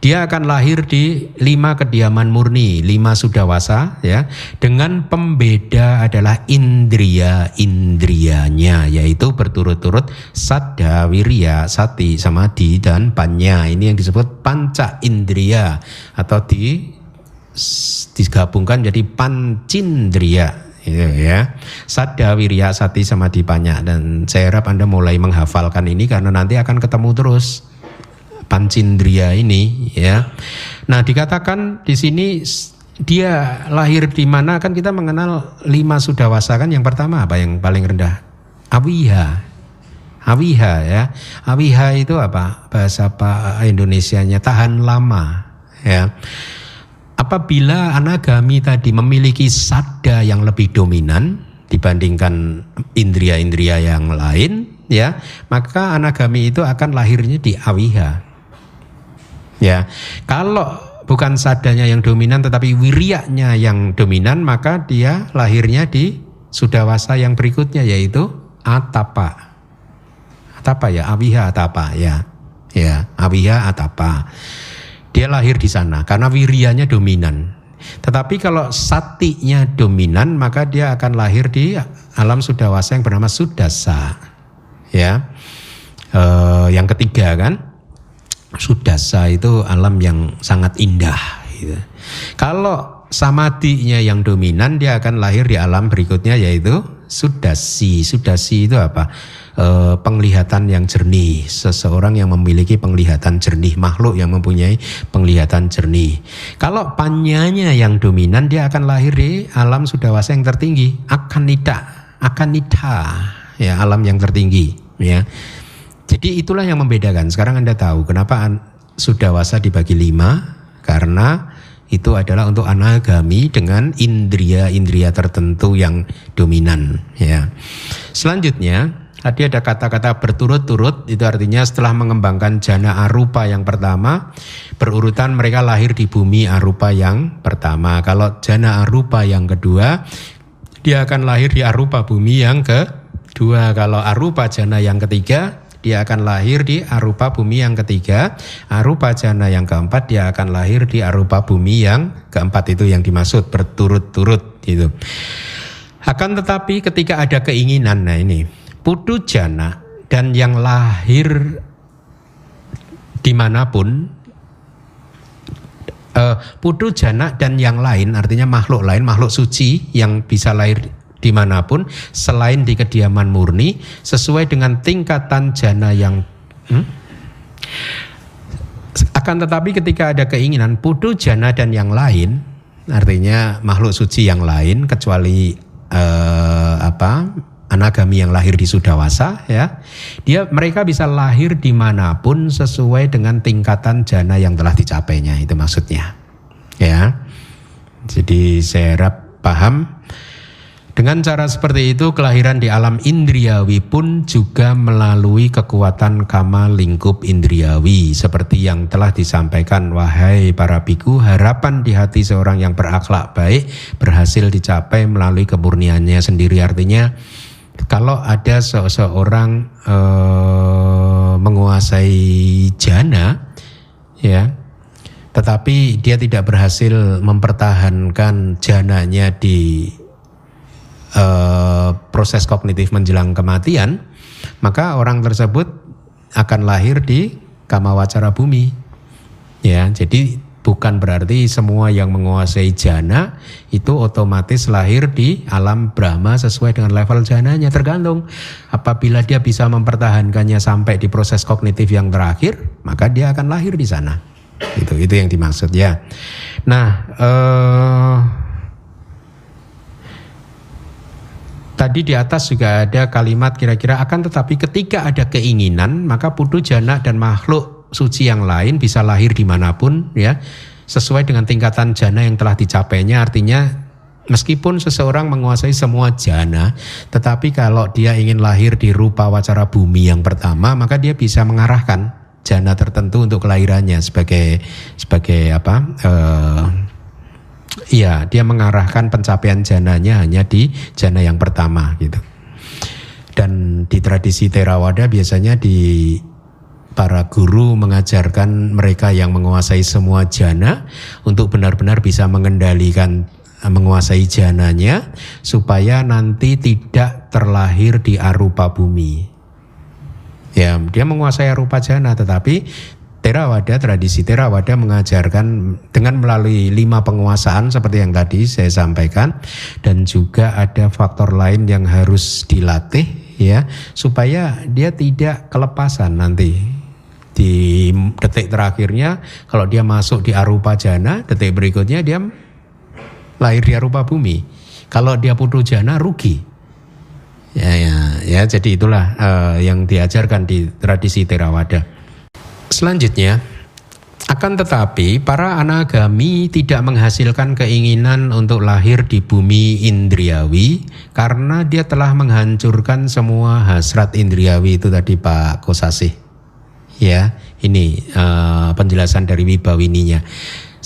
dia akan lahir di 5 kediaman murni, 5 Sudawasa, ya, dengan pembeda adalah indria-indrianya, yaitu berturut-turut saddha, wirya, sati, samadhi, dan panya. Ini yang disebut panca indria, atau digabungkan jadi pancindriya, ya. Saddha, wirya, sati, samadhi, panya. Dan saya harap Anda mulai menghafalkan ini karena nanti akan ketemu terus pancindriya ini, ya. Nah, dikatakan di sini dia lahir di mana, kan kita mengenal 5 Sudawasa kan. Yang pertama apa yang paling rendah? Awiha, ya. Awiha itu apa? Bahasa Indonesianya tahan lama, ya. Apabila anagami tadi memiliki saddha yang lebih dominan dibandingkan indria-indria yang lain, ya, maka anagami itu akan lahirnya di awiha. Ya, kalau bukan saddhanya yang dominan tetapi wiryanya yang dominan, maka dia lahirnya di Sudawasa yang berikutnya, yaitu atapa. Atapa ya, awiha atapa ya. Ya, awiha atapa. Dia lahir di sana karena wiryanya dominan. Tetapi kalau satinya dominan, maka dia akan lahir di alam Sudawasa yang bernama Sudasa. Ya, yang ketiga kan, Sudasa itu alam yang sangat indah. Gitu. Kalau samadhinya yang dominan, dia akan lahir di alam berikutnya, yaitu Sudasi. Sudasi itu apa? Penglihatan yang jernih, seseorang yang memiliki penglihatan jernih, makhluk yang mempunyai penglihatan jernih. Kalau panyanya yang dominan, dia akan lahir di alam Sudawasa yang tertinggi, akanita, ya, alam yang tertinggi, ya. Jadi itulah yang membedakan. Sekarang Anda tahu kenapa Sudawasa dibagi 5, karena itu adalah untuk anagami dengan indria-indria tertentu yang dominan, ya. Selanjutnya tadi ada kata-kata berturut-turut, itu artinya setelah mengembangkan jana arupa yang pertama, berurutan mereka lahir di bumi arupa yang pertama. Kalau jana arupa yang kedua, dia akan lahir di arupa bumi yang kedua. Kalau arupa jana yang ketiga, dia akan lahir di arupa bumi yang ketiga. Arupa jana yang keempat, dia akan lahir di arupa bumi yang keempat. Itu yang dimaksud berturut-turut gitu. Akan tetapi ketika ada keinginan, nah ini putu jana dan yang lahir dimanapun, putu jana dan yang lain, artinya makhluk lain, makhluk suci yang bisa lahir dimanapun selain di kediaman murni sesuai dengan tingkatan jana yang akan tetapi ketika ada keinginan putu jana dan yang lain, artinya makhluk suci yang lain kecuali anagami yang lahir di Sudawasa, ya, mereka bisa lahir dimanapun sesuai dengan tingkatan jana yang telah dicapainya, itu maksudnya, ya. Jadi saya harap paham. Dengan cara seperti itu kelahiran di alam indriawi pun juga melalui kekuatan kama lingkup indriawi. Seperti yang telah disampaikan, wahai para biku, harapan di hati seorang yang berakhlak baik berhasil dicapai melalui kemurniannya sendiri. Artinya kalau ada seseorang menguasai jana, ya, tetapi dia tidak berhasil mempertahankan jananya di proses kognitif menjelang kematian, maka orang tersebut akan lahir di kamawacara bumi. Ya, jadi bukan berarti semua yang menguasai jana itu otomatis lahir di alam Brahma sesuai dengan level jananya. Tergantung, apabila dia bisa mempertahankannya sampai di proses kognitif yang terakhir, maka dia akan lahir di sana. Itu yang dimaksud, ya. Nah, tadi di atas juga ada kalimat kira-kira akan tetapi ketika ada keinginan maka putu jana dan makhluk suci yang lain bisa lahir dimanapun, ya, sesuai dengan tingkatan jana yang telah dicapainya. Artinya meskipun seseorang menguasai semua jana, tetapi kalau dia ingin lahir di rupa wacara bumi yang pertama, maka dia bisa mengarahkan jana tertentu untuk kelahirannya sebagai iya, dia mengarahkan pencapaian jananya hanya di jana yang pertama gitu. Dan di tradisi Theravada biasanya di para guru mengajarkan mereka yang menguasai semua jana untuk benar-benar bisa mengendalikan menguasai jananya supaya nanti tidak terlahir di arupa bumi. Ya, dia menguasai arupa jana, tetapi Theravada, tradisi Theravada mengajarkan dengan melalui 5 penguasaan seperti yang tadi saya sampaikan, dan juga ada faktor lain yang harus dilatih, ya, supaya dia tidak kelepasan nanti di detik terakhirnya. Kalau dia masuk di arupa jana, detik berikutnya dia lahir di arupa bumi. Kalau dia putu jana rugi. Ya, jadi itulah yang diajarkan di tradisi Theravada. Selanjutnya, akan tetapi para anagami tidak menghasilkan keinginan untuk lahir di bumi indriawi karena dia telah menghancurkan semua hasrat indriawi itu tadi Pak Kosasih. Ya, ini penjelasan dari Wibawininya.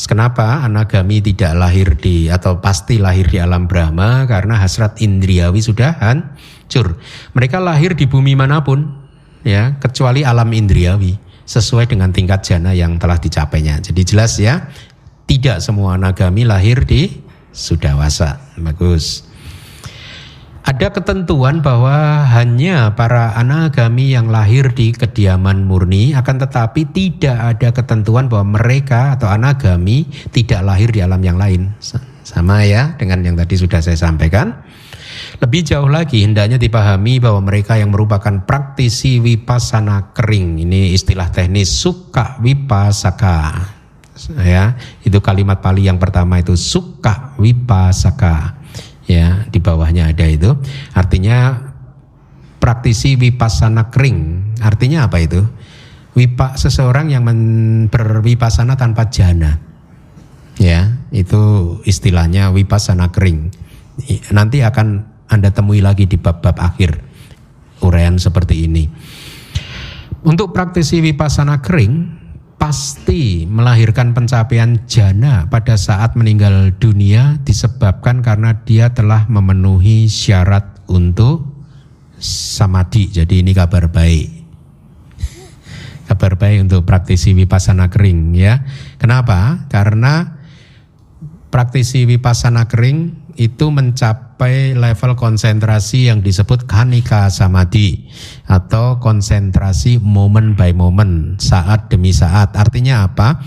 Kenapa anagami tidak lahir atau pasti lahir di alam Brahma? Karena hasrat indriawi sudah hancur. Mereka lahir di bumi manapun, ya, kecuali alam indriawi sesuai dengan tingkat jana yang telah dicapainya. Jadi jelas, ya, tidak semua anagami lahir di Sudawasa. Bagus. Ada ketentuan bahwa hanya para anagami yang lahir di kediaman murni, akan tetapi tidak ada ketentuan bahwa mereka atau anagami tidak lahir di alam yang lain. Sama, ya, dengan yang tadi sudah saya sampaikan. Lebih jauh lagi hendaknya dipahami bahwa mereka yang merupakan praktisi vipassana kering, ini istilah teknis sukha vipassaka, ya, itu kalimat Pali yang pertama itu sukha vipassaka, ya, di bawahnya ada itu, artinya praktisi vipassana kering. Artinya apa itu? Seseorang yang bervipassana tanpa jana, ya, itu istilahnya vipassana kering. Nanti akan Anda temui lagi di bab-bab akhir uraian seperti ini. Untuk praktisi vipassana kering pasti melahirkan pencapaian jana pada saat meninggal dunia disebabkan karena dia telah memenuhi syarat untuk samadhi. Jadi ini kabar baik, Kabar baik untuk praktisi Vipassana kering ya. Kenapa? Karena praktisi Vipassana kering itu mencapai level konsentrasi yang disebut Khanika Samadhi atau konsentrasi moment by moment, saat demi saat. Artinya apa?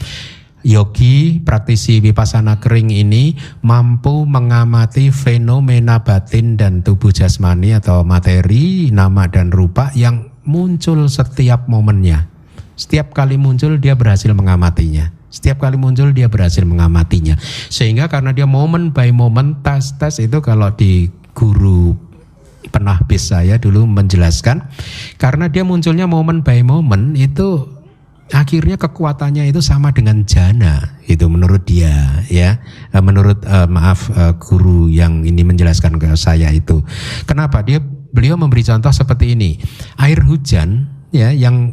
Yogi praktisi Vipassana kering ini mampu mengamati fenomena batin dan tubuh jasmani atau materi, nama dan rupa yang muncul setiap momennya. Setiap kali muncul dia berhasil mengamatinya. Setiap kali muncul dia berhasil mengamatinya. Sehingga karena dia moment by moment, tes itu kalau di guru penahbis saya dulu menjelaskan, karena dia munculnya moment by moment itu akhirnya kekuatannya itu sama dengan jana, itu menurut dia ya. Menurut guru yang ini menjelaskan ke saya itu. Kenapa? Beliau memberi contoh seperti ini. Air hujan ya yang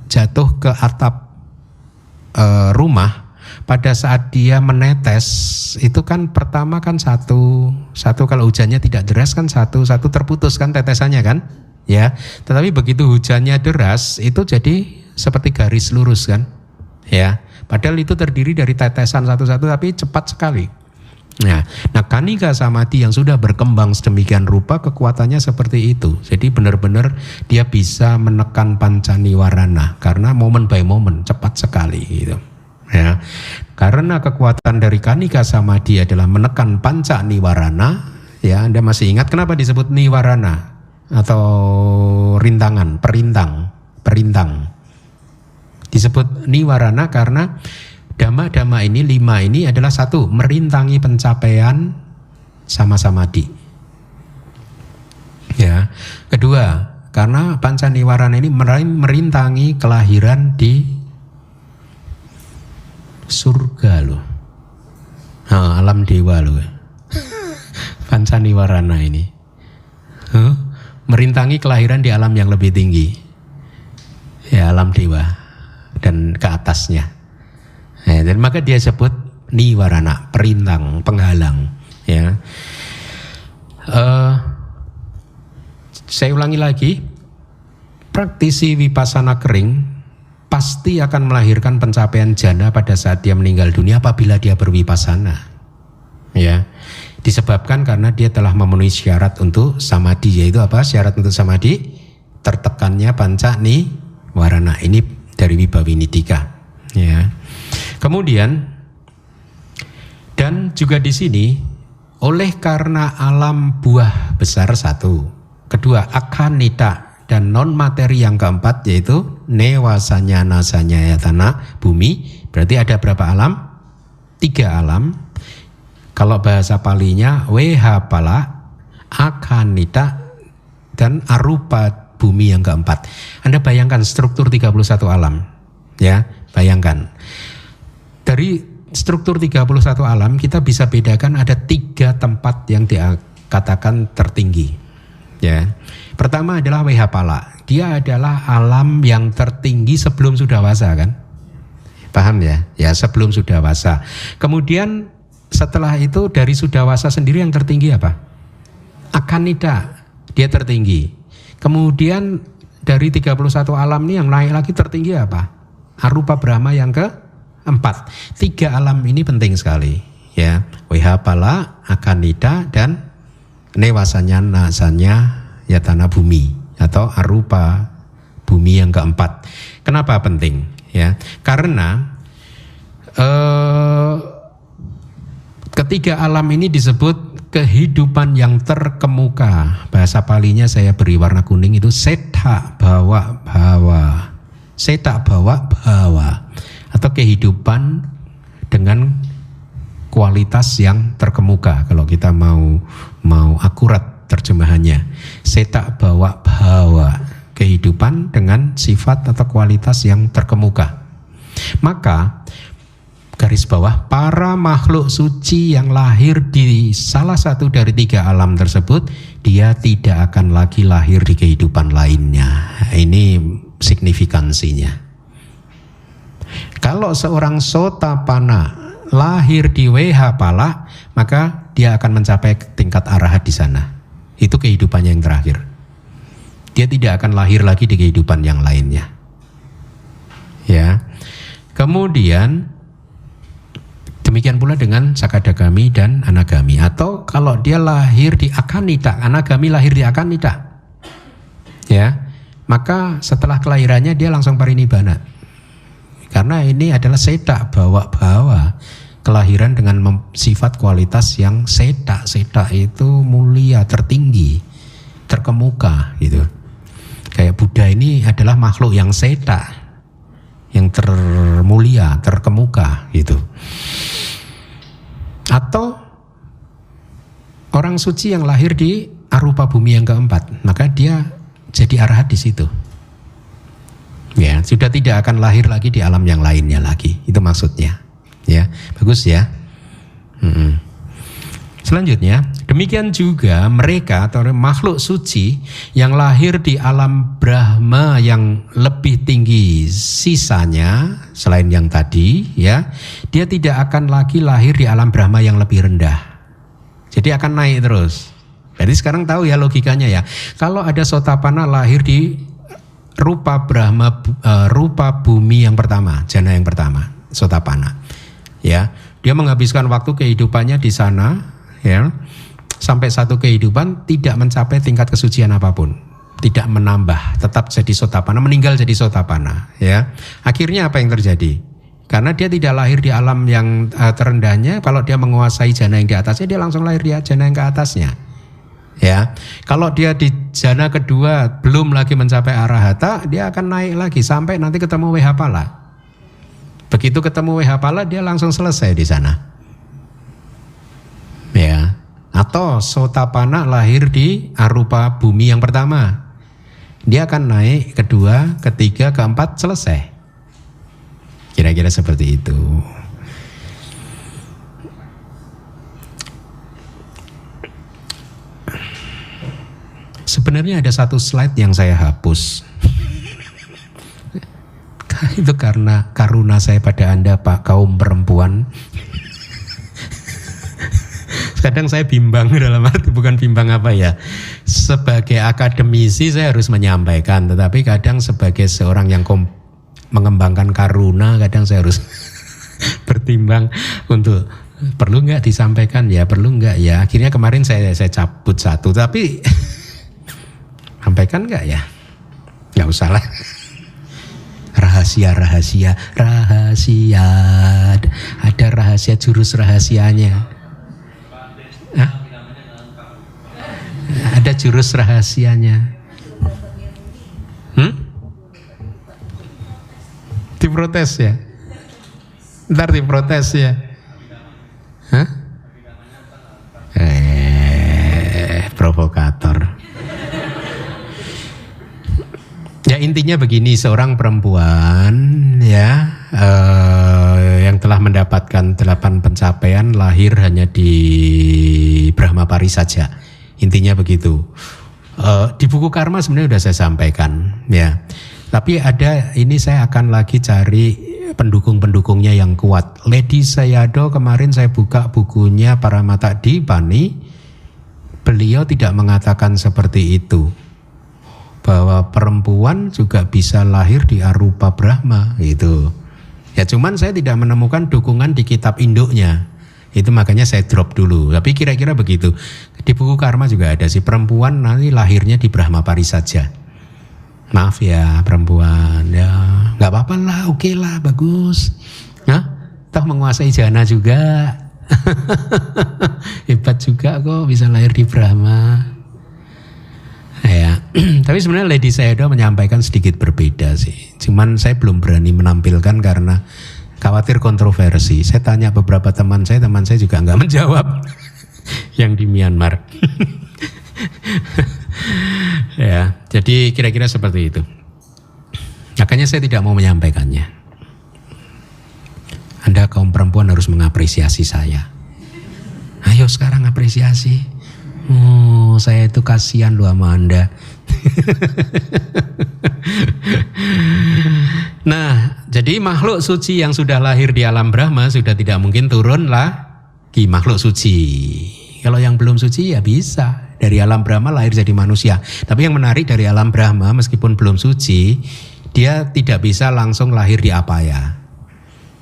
jatuh ke atap rumah pada saat dia menetes itu kan pertama kan satu kalau hujannya tidak deras kan satu terputus kan tetesannya kan ya, tetapi begitu hujannya deras itu jadi seperti garis lurus kan ya, padahal itu terdiri dari tetesan satu-satu tapi cepat sekali. Nah Khanika Samadhi yang sudah berkembang sedemikian rupa kekuatannya seperti itu. Jadi benar-benar dia bisa menekan pancaniwarana karena moment by moment cepat sekali gitu. Ya. Karena kekuatan dari Khanika Samadhi adalah menekan pancaniwarana, ya Anda masih ingat kenapa disebut niwarana atau rintangan, perintang. Disebut niwarana karena dhamma-dhamma ini 5 ini adalah satu, merintangi pencapaian sama samadhi. Ya. Kedua, karena pancaniwarana ini merintangi kelahiran di surga loh. Alam dewa loh. Pancaniwarana ini. Merintangi kelahiran di alam yang lebih tinggi. Ya, alam dewa dan ke atasnya. Dan maka dia sebut niwarana, perintang, penghalang. Ya, saya ulangi lagi, praktisi Vipassana kering pasti akan melahirkan pencapaian jana pada saat dia meninggal dunia apabila dia bervipassana. Ya, disebabkan karena dia telah memenuhi syarat untuk samadhi, yaitu apa? Syarat untuk samadhi tertekannya panca niwarana. Ini dari Wibhawinidika. Ya. Kemudian dan juga di sini oleh karena alam buah besar satu, kedua akhanita dan non materi yang keempat yaitu newasanya nasanya yatana bumi, berarti ada berapa alam? 3 alam. Kalau bahasa Palinya wehapala, akhanita dan arupa bumi yang keempat. Anda bayangkan struktur 31 alam. Ya, bayangkan. Dari struktur 31 alam kita bisa bedakan ada 3 tempat yang dikatakan tertinggi. Ya. Pertama adalah Wehapala. Dia adalah alam yang tertinggi sebelum Sudawasa kan? Paham ya? Ya, sebelum Sudawasa. Kemudian setelah itu dari Sudawasa sendiri yang tertinggi apa? Akhanita. Dia tertinggi. Kemudian dari 31 alam ini yang naik lagi tertinggi apa? Arupa Brahma yang ke 4. 3 alam ini penting sekali ya. Wehapala, akhanita dan newasanya nasanya yatana bumi atau arupa bumi yang keempat. Kenapa penting ya? Karena ketiga alam ini disebut kehidupan yang terkemuka. Bahasa Palinya saya beri warna kuning itu seta bawa bawa. Seta bawa bawa. Atau kehidupan dengan kualitas yang terkemuka kalau kita mau akurat terjemahannya. Seta bawa bawa, kehidupan dengan sifat atau kualitas yang terkemuka. Maka garis bawah, para makhluk suci yang lahir di salah satu dari 3 alam tersebut, dia tidak akan lagi lahir di kehidupan lainnya. Ini signifikansinya. Kalau seorang Sotapanna lahir di Wehapala, maka dia akan mencapai tingkat arahat di sana. Itu kehidupannya yang terakhir. Dia tidak akan lahir lagi di kehidupan yang lainnya. Ya. Kemudian demikian pula dengan Sakadagami dan Anagami. Atau kalau dia lahir di Akanita, Anagami lahir di Akanita, ya, maka setelah kelahirannya dia langsung parinibbana. Karena ini adalah seta, bawa kelahiran dengan sifat kualitas yang seta. Seta itu mulia, tertinggi, terkemuka gitu. Kayak Buddha ini adalah makhluk yang seta, yang termulia, terkemuka gitu. Atau orang suci yang lahir di arupa bumi yang keempat, maka dia jadi arahat di situ. Ya, sudah tidak akan lahir lagi di alam yang lainnya lagi. Itu maksudnya. Ya, bagus ya. Selanjutnya, demikian juga mereka atau makhluk suci yang lahir di alam Brahma yang lebih tinggi sisanya selain yang tadi, ya, dia tidak akan lagi lahir di alam Brahma yang lebih rendah. Jadi akan naik terus. Jadi sekarang tahu ya logikanya ya. Kalau ada Sotapanna lahir di rupa Brahma, rupa bumi yang pertama, jana yang pertama, Sotapanna. Ya, dia menghabiskan waktu kehidupannya di sana, ya, sampai satu kehidupan tidak mencapai tingkat kesucian apapun, tidak menambah, tetap jadi Sotapanna, meninggal jadi Sotapanna, ya. Akhirnya apa yang terjadi? Karena dia tidak lahir di alam yang terendahnya, kalau dia menguasai jana yang di atasnya, dia langsung lahir di jana yang ke atasnya. Ya, kalau dia di jana kedua belum lagi mencapai arahata, dia akan naik lagi sampai nanti ketemu Wehapala. Begitu ketemu Wehapala, dia langsung selesai di sana. Ya, atau Sotapanna lahir di arupa bumi yang pertama, dia akan naik kedua, ketiga, keempat, selesai. Kira-kira seperti itu. Sebenarnya ada satu slide yang saya hapus. Itu karena karuna saya pada Anda, Pak, kaum perempuan. Kadang saya bimbang, dalam arti bukan bimbang apa ya. Sebagai akademisi saya harus menyampaikan, tetapi kadang sebagai seorang yang mengembangkan karuna, kadang saya harus bertimbang untuk perlu nggak disampaikan ya, perlu nggak ya. Akhirnya kemarin saya cabut satu, tapi sampaikan nggak ya? Nggak usah lah. Rahasia. Ada rahasia jurus rahasianya. Hah? Ada jurus rahasianya. Diprotes ya? Ntar diprotes ya? Hah? Provokator. Ya, intinya begini, seorang perempuan ya yang telah mendapatkan 8 pencapaian lahir hanya di Brahmapari saja. Intinya begitu. Di buku Karma sebenarnya sudah saya sampaikan ya. Tapi ada, ini saya akan lagi cari pendukung-pendukungnya yang kuat. Lady Sayadaw kemarin saya buka bukunya Paramata Dipani. Beliau tidak mengatakan seperti itu, bahwa perempuan juga bisa lahir di arupa Brahma gitu. Ya cuman saya tidak menemukan dukungan di kitab induknya. Itu makanya saya drop dulu. Tapi kira-kira begitu. Di buku Karma juga ada sih, perempuan nanti lahirnya di Brahmapari saja. Maaf ya perempuan, ya nggak apa-apa lah, oke lah, bagus. Nah, toh menguasai jana juga. Hebat juga kok bisa lahir di Brahma. Ya, tapi sebenarnya Lady Sayadaw menyampaikan sedikit berbeda sih. Cuman saya belum berani menampilkan karena khawatir kontroversi. Saya tanya beberapa teman saya juga nggak menjawab. Yang di Myanmar. Ya, jadi kira-kira seperti itu. Makanya saya tidak mau menyampaikannya. Anda kaum perempuan harus mengapresiasi saya. Ayo sekarang apresiasi. Oh, saya itu kasihan loh sama Anda. Nah, jadi makhluk suci yang sudah lahir di alam Brahma sudah tidak mungkin turun lagi makhluk suci. Kalau yang belum suci ya bisa dari alam Brahma lahir jadi manusia. Tapi yang menarik dari alam Brahma meskipun belum suci, dia tidak bisa langsung lahir di apaya.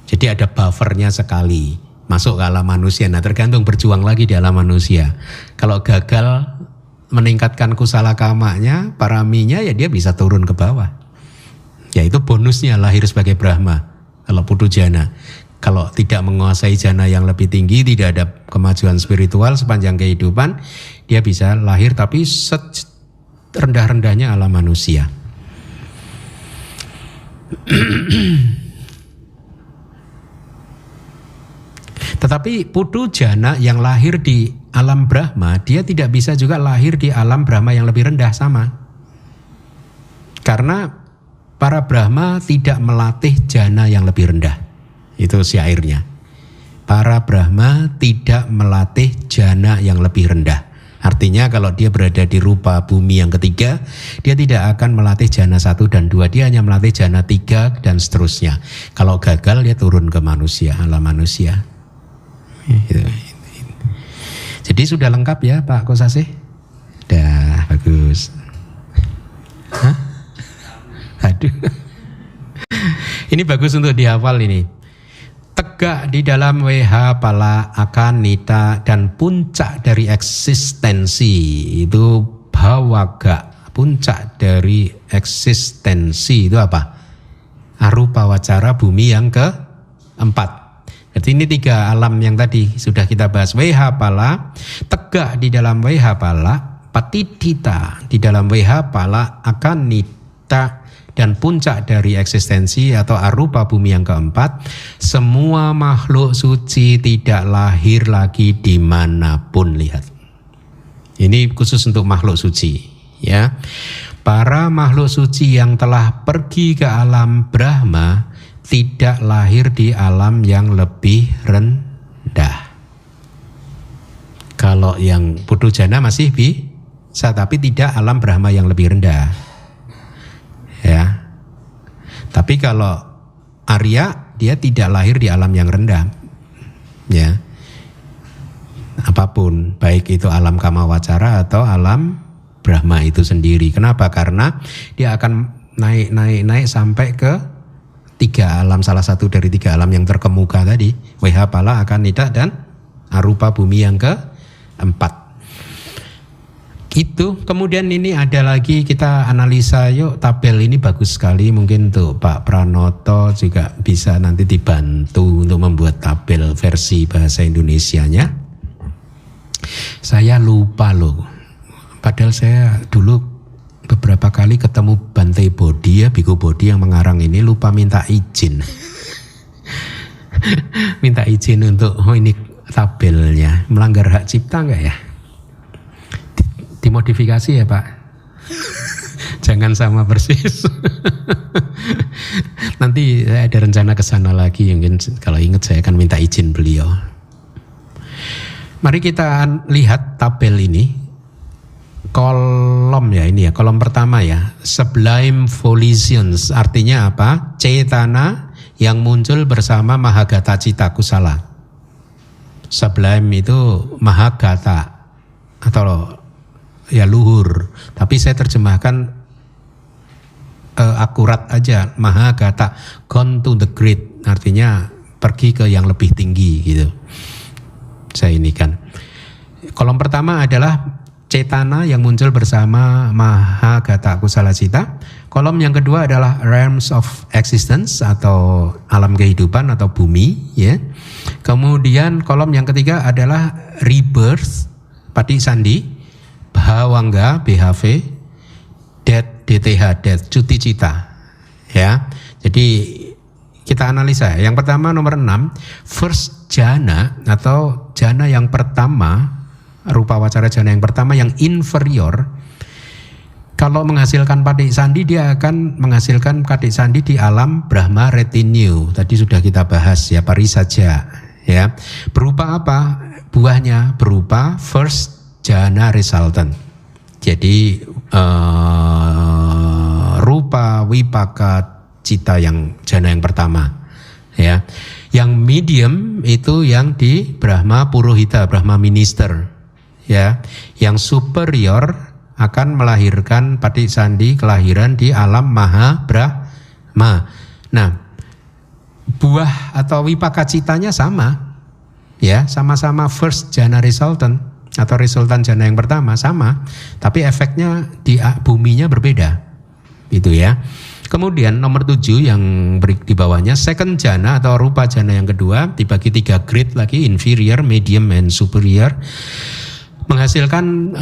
Jadi ada buffernya sekali masuk ke alam manusia. Nah tergantung berjuang lagi di alam manusia. Kalau gagal meningkatkan kusala kamanya, paraminya, ya dia bisa turun ke bawah. Ya itu bonusnya lahir sebagai Brahma. Kalau putu jana. Kalau tidak menguasai jana yang lebih tinggi, tidak ada kemajuan spiritual sepanjang kehidupan, dia bisa lahir tapi rendah-rendahnya alam manusia. Tetapi putu jana yang lahir di alam Brahma, dia tidak bisa juga lahir di alam Brahma yang lebih rendah, sama. Karena para Brahma tidak melatih jana yang lebih rendah. Itu syairnya. Para Brahma tidak melatih jana yang lebih rendah. Artinya kalau dia berada di rupa bumi yang ketiga, dia tidak akan melatih jana 1 dan 2. Dia hanya melatih jana 3 dan seterusnya. Kalau gagal dia turun ke manusia, alam manusia. Jadi sudah lengkap ya Pak Kosasih? Dah, bagus. Hah? Aduh. Ini bagus untuk dihafal ini. Tegak di dalam WH pala akan nita, dan puncak dari eksistensi itu bhawaga. Puncak dari eksistensi itu apa? Arupa wacara bumi yang keempat. Jadi ini 3 alam yang tadi sudah kita bahas. WH pala, tegak di dalam WH pala, patidita di dalam WH pala akan nita, dan puncak dari eksistensi atau arupa bumi yang keempat. Semua makhluk suci tidak lahir lagi dimanapun. Lihat, ini khusus untuk makhluk suci ya. Para makhluk suci yang telah pergi ke alam Brahma tidak lahir di alam yang lebih rendah. Kalau yang putu jana masih bisa, tapi tidak alam Brahma yang lebih rendah. Ya. Tapi kalau Arya, dia tidak lahir di alam yang rendah. Ya. Apapun, baik itu alam kamawacara atau alam Brahma itu sendiri. Kenapa? Karena dia akan naik sampai ke 3 alam, salah satu dari 3 alam yang terkemuka tadi. WH pala akan nida dan arupa bumi yang keempat. Itu. Kemudian ini ada lagi, kita analisa yuk. Tabel ini bagus sekali, mungkin untuk Pak Pranoto juga bisa nanti dibantu untuk membuat tabel versi bahasa Indonesianya. Saya lupa loh, padahal saya dulu beberapa kali ketemu Bante Bodhi ya, Biku Bodhi yang mengarang ini, lupa minta izin. Minta izin untuk, ini tabelnya melanggar hak cipta enggak ya? Dimodifikasi ya Pak. Jangan sama persis. Nanti saya ada rencana ke sana lagi, mungkin kalau ingat saya akan minta izin beliau. Mari kita lihat tabel ini. Kolom ya, ini ya, kolom pertama ya. Sublime volitions, artinya apa? Cetana yang muncul bersama Mahagata Cita Kusala. Sublime itu Mahagata atau ya luhur, tapi saya terjemahkan akurat aja, Mahagata, gone to the great, artinya pergi ke yang lebih tinggi gitu. Saya ini kan. Kolom pertama adalah Cetana yang muncul bersama Mahagata Kusala Cita. Kolom yang kedua adalah realms of existence atau alam kehidupan atau bumi ya. Kemudian kolom yang ketiga adalah rebirth, Pati Sandi, Bhawangga, BHV, Death, DTH, Death, Cuti Cita. Ya. Jadi kita analisa. Yang pertama nomor 6, first jana atau jana yang pertama, rupa wacara jana yang pertama yang inferior. Kalau menghasilkan Pati Sandi, dia akan menghasilkan Pati Sandi di alam Brahma retinue. Tadi sudah kita bahas ya, parisaja ya. Berupa apa? Buahnya berupa first jana resultant. Jadi rupa wipaka cita yang jana yang pertama ya. Yang medium itu yang di Brahma Purohita, Brahma minister ya. Yang superior akan melahirkan Pati Sandi kelahiran di alam Maha Nah, buah atau wipaka citanya sama, ya, sama-sama first jhana resultant atau resultan jhana yang pertama sama, tapi efeknya di buminya berbeda, gitu ya. Kemudian nomor 7 yang di bawahnya second jhana atau rupa jhana yang kedua dibagi 3 grade lagi, inferior, medium, and superior. Menghasilkan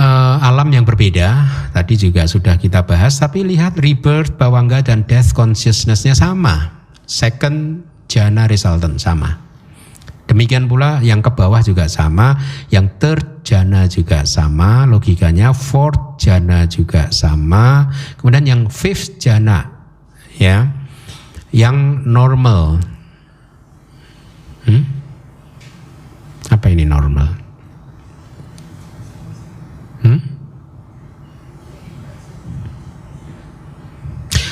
alam yang berbeda, tadi juga sudah kita bahas, tapi lihat rebirth, bawangga, dan death consciousness-nya sama. Second jhana resultant sama. Demikian pula yang ke bawah juga sama, yang third jhana juga sama, logikanya fourth jhana juga sama. Kemudian yang fifth jhana, ya, yang normal. Apa ini normal?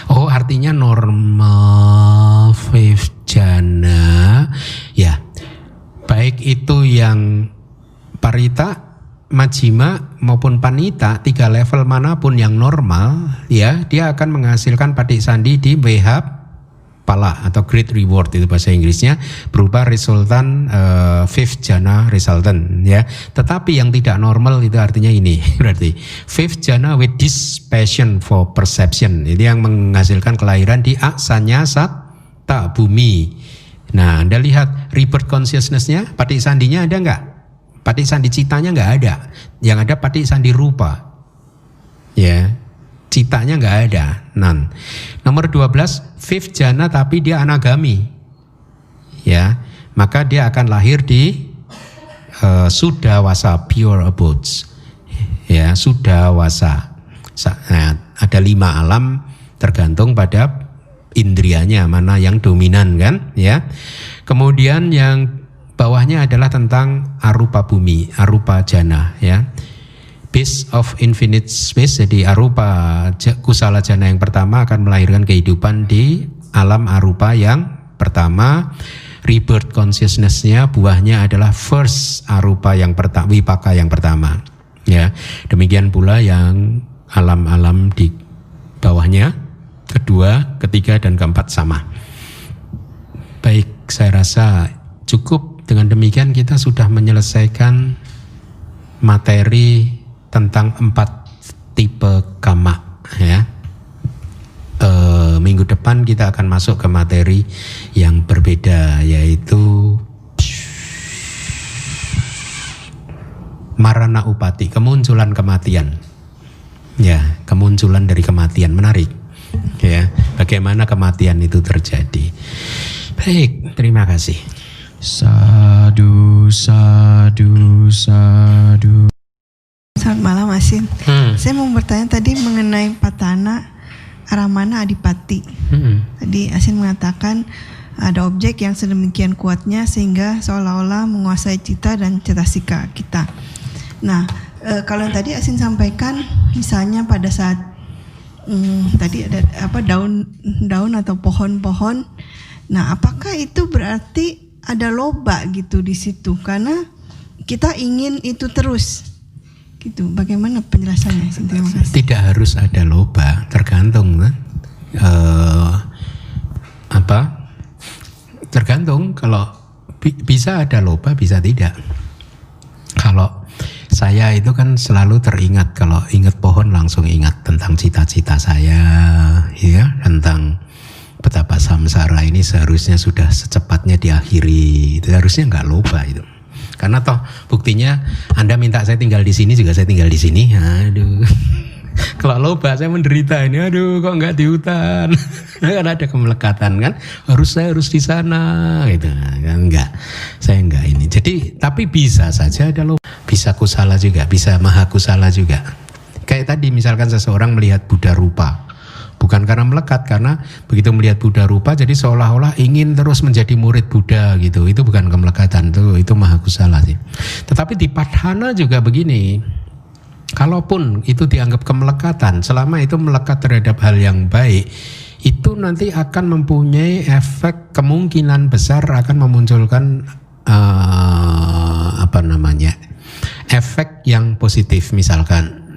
Oh, artinya normal fifth jhana, ya, baik itu yang parita, majjhima maupun panita, 3 level manapun yang normal, ya, dia akan menghasilkan paticandi di wehab pala atau great reward, itu bahasa Inggrisnya, berupa resultan fifth jhana resultant, ya. Tetapi yang tidak normal itu artinya ini, berarti fifth jhana with this passion for perception, itu yang menghasilkan kelahiran di aksanyasata bumi. Nah, Anda lihat rebirth consciousness-nya, patisandinya ada enggak? Paticandi citanya enggak ada. Yang ada paticandi rupa, ya, citanya enggak ada, none. Nomor 12 fifth jhana tapi dia anagami, ya, maka dia akan lahir di sudawasa, pure abodes, ya, sudawasa. Nah, ada 5 alam tergantung pada indrianya mana yang dominan, kan, ya. Kemudian yang bawahnya adalah tentang arupa bumi, arupa jhana, ya. Base of infinite space, jadi arupa kusala jhana yang pertama akan melahirkan kehidupan di alam arupa yang pertama. Rebirth consciousness-nya buahnya adalah first arupa yang pertama, wipaka yang pertama, ya. Demikian pula yang alam-alam di bawahnya, kedua, ketiga, dan keempat sama. Baik, saya rasa cukup. Dengan demikian kita sudah menyelesaikan materi tentang 4 tipe kama, ya. Minggu depan kita akan masuk ke materi yang berbeda, yaitu marana upati, kemunculan kematian, ya, kemunculan dari kematian. Menarik, ya, bagaimana kematian itu terjadi. Baik, terima kasih. Sadu, sadu, sadu. Selamat malam, Asin. Saya mau bertanya tadi mengenai patana aramana adipati. Tadi Asin mengatakan ada objek yang sedemikian kuatnya sehingga seolah-olah menguasai cita dan cetasika kita. Nah, kalau yang tadi Asin sampaikan, misalnya pada saat tadi ada daun atau pohon-pohon. Nah, apakah itu berarti ada loba gitu di situ? Karena kita ingin itu terus. Gitu. Bagaimana penjelasannya? Terima kasih. Tidak harus ada loba, tergantung, kan? Tergantung. Kalau bisa ada loba, bisa tidak. Kalau saya itu kan selalu teringat, kalau ingat pohon langsung ingat tentang cita-cita saya, ya, tentang betapa samsara ini seharusnya sudah secepatnya diakhiri. Itu harusnya nggak loba itu. Karena toh buktinya Anda minta saya tinggal di sini juga saya tinggal di sini. Aduh. Kalau loba saya menderita ini. Aduh, kok enggak di hutan. Kan ada kemelekatan, kan. Saya harus di sana gitu. Kan enggak. Saya enggak ini. Jadi tapi bisa saja ada loba. Bisa kusala juga, bisa maha kusala juga. Kayak tadi misalkan seseorang melihat Buddha rupa. Bukan karena melekat, karena begitu melihat Buddha rupa jadi seolah-olah ingin terus menjadi murid Buddha gitu. Itu bukan kemelekatan, itu maha kusala sih. Tetapi di padhana juga begini. Kalaupun itu dianggap kemelekatan, selama itu melekat terhadap hal yang baik, itu nanti akan mempunyai efek, kemungkinan besar akan memunculkan efek yang positif. Misalkan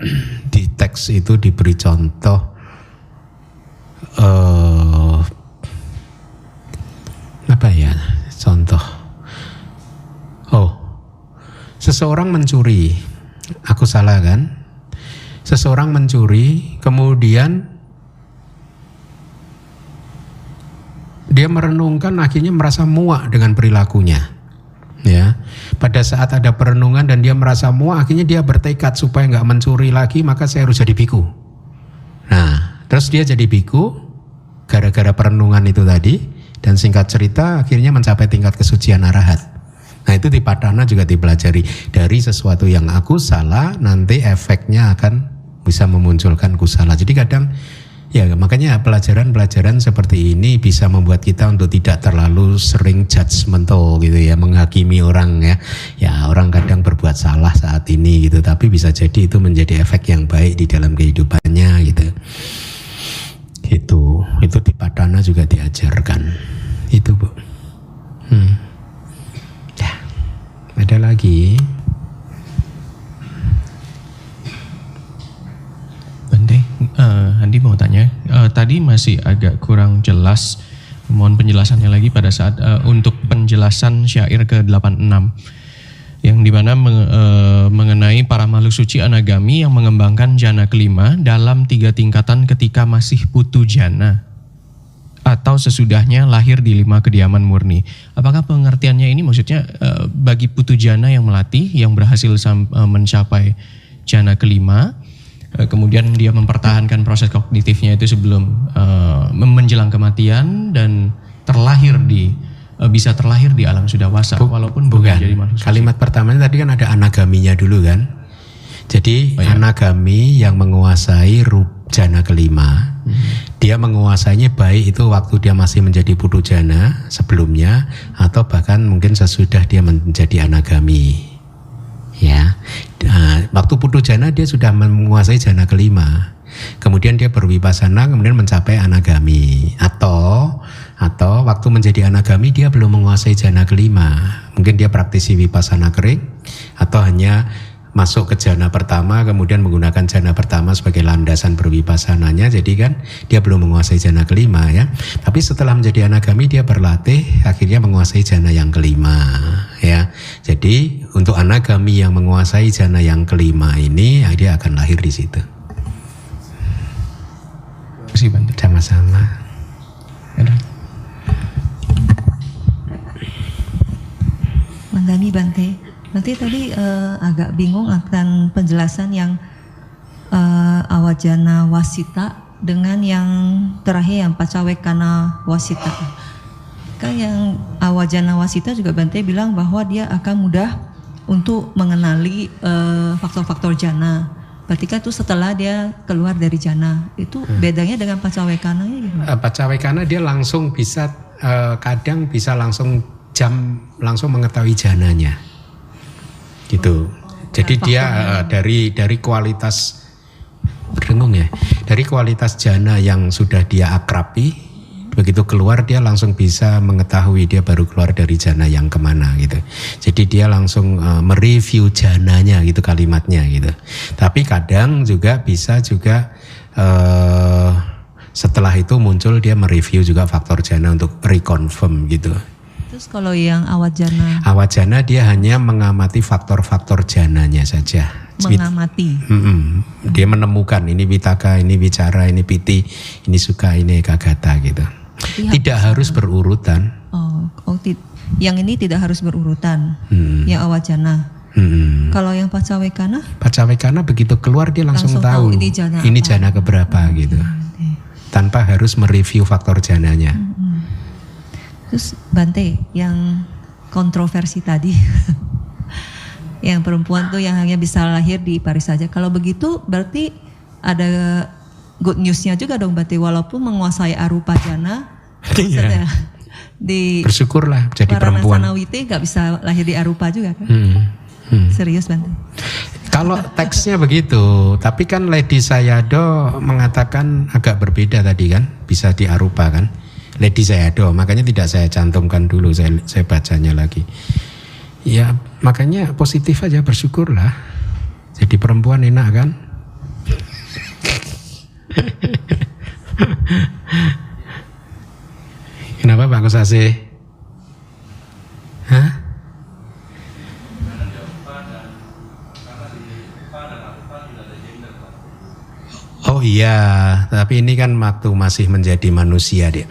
di teks itu diberi contoh seseorang mencuri, aku salah kan? Seseorang mencuri, kemudian dia merenungkan, akhirnya merasa muak dengan perilakunya. Ya, pada saat ada perenungan dan dia merasa muak, akhirnya dia bertekad supaya nggak mencuri lagi, maka saya harus jadi biku. Nah, terus dia jadi biku gara-gara perenungan itu tadi, dan singkat cerita akhirnya mencapai tingkat kesucian arahat. Nah, itu di Padana juga dipelajari, dari sesuatu yang aku salah nanti efeknya akan bisa memunculkan kusala. Jadi kadang ya makanya pelajaran-pelajaran seperti ini bisa membuat kita untuk tidak terlalu sering judgmental gitu ya, menghakimi orang ya. Ya orang kadang berbuat salah saat ini gitu, tapi bisa jadi itu menjadi efek yang baik di dalam kehidupannya gitu. Itu di Padana juga diajarkan. Itu Bu. Ya, ada lagi. Andi mau tanya, tadi masih agak kurang jelas, mohon penjelasannya lagi pada saat untuk penjelasan syair ke-86 yang dimana mengenai para makhluk suci anagami yang mengembangkan jana kelima dalam 3 tingkatan ketika masih putu jana atau sesudahnya lahir di 5 kediaman murni. Apakah pengertiannya ini maksudnya bagi putu jana yang melatih, yang berhasil mencapai jana kelima, kemudian dia mempertahankan proses kognitifnya itu sebelum menjelang kematian dan bisa terlahir di alam sudawasa walaupun bukan jadi makhluk suci. Kalimat pertamanya tadi kan ada anagaminya dulu kan. Jadi anagami yang menguasai jana kelima, dia menguasainya baik itu waktu dia masih menjadi putu jana sebelumnya atau bahkan mungkin sesudah dia menjadi anagami. Ya, waktu putu jana dia sudah menguasai jana kelima, kemudian dia berwipasana, kemudian mencapai anagami, atau waktu menjadi anagami dia belum menguasai jana kelima, mungkin dia praktisi wipasana kering, atau hanya masuk ke jana pertama, kemudian menggunakan jana pertama sebagai landasan berwipasananya, jadi kan dia belum menguasai jana kelima ya. Tapi setelah menjadi anagami dia berlatih, akhirnya menguasai jana yang kelima ya. Jadi untuk anagami yang menguasai jana yang kelima ini, dia akan lahir di situ. Terima kasih Bante. Sama-sama. Mandani Bante. Nanti tadi agak bingung akan penjelasan yang awajana wasita dengan yang terakhir yang pacawekana wasita. Kan yang awajana wasita juga Bante bilang bahwa dia akan mudah untuk mengenali faktor-faktor jana. Berarti kan itu setelah dia keluar dari jana. Itu bedanya dengan pacawekana gimana? Pacawekana dia langsung bisa kadang bisa langsung mengetahui jananya. Gitu. Jadi dia dari kualitas berdengung ya. Dari kualitas jana yang sudah dia akrabi, begitu keluar dia langsung bisa mengetahui dia baru keluar dari jana yang kemana gitu. Jadi dia langsung mereview jananya gitu kalimatnya gitu. Tapi kadang juga bisa juga setelah itu muncul dia mereview juga faktor jana untuk reconfirm gitu. Terus kalau yang awajana? Awajana dia hanya mengamati faktor-faktor jananya saja. Mengamati. Dia menemukan ini vitaka, ini bicara, ini piti, ini suka, ini kagata gitu. Tidak harus berurutan. Yang ini tidak harus berurutan. Yang awajana. Kalau yang pacawekana? Pacawekana begitu keluar dia langsung tahu ini jana keberapa gitu. Tanpa harus mereview faktor jananya. Terus Bante, yang kontroversi tadi, yang perempuan tuh yang hanya bisa lahir di Paris saja. Kalau begitu berarti ada good newsnya juga dong Bante, walaupun menguasai arupa jana, di bersyukurlah jadi perempuan. Para Sanawite nggak bisa lahir di arupa juga kan? Serius Bante? Kalau teksnya begitu, tapi kan Lady Sayadaw mengatakan agak berbeda tadi kan, bisa di arupa kan. Lady Sayadaw, makanya tidak saya cantumkan dulu, saya bacanya lagi. Ya makanya positif aja, bersyukurlah. Jadi perempuan enak kan? Kenapa Pak Kusase? Hah? Oh iya, tapi ini kan waktu masih menjadi manusia dia.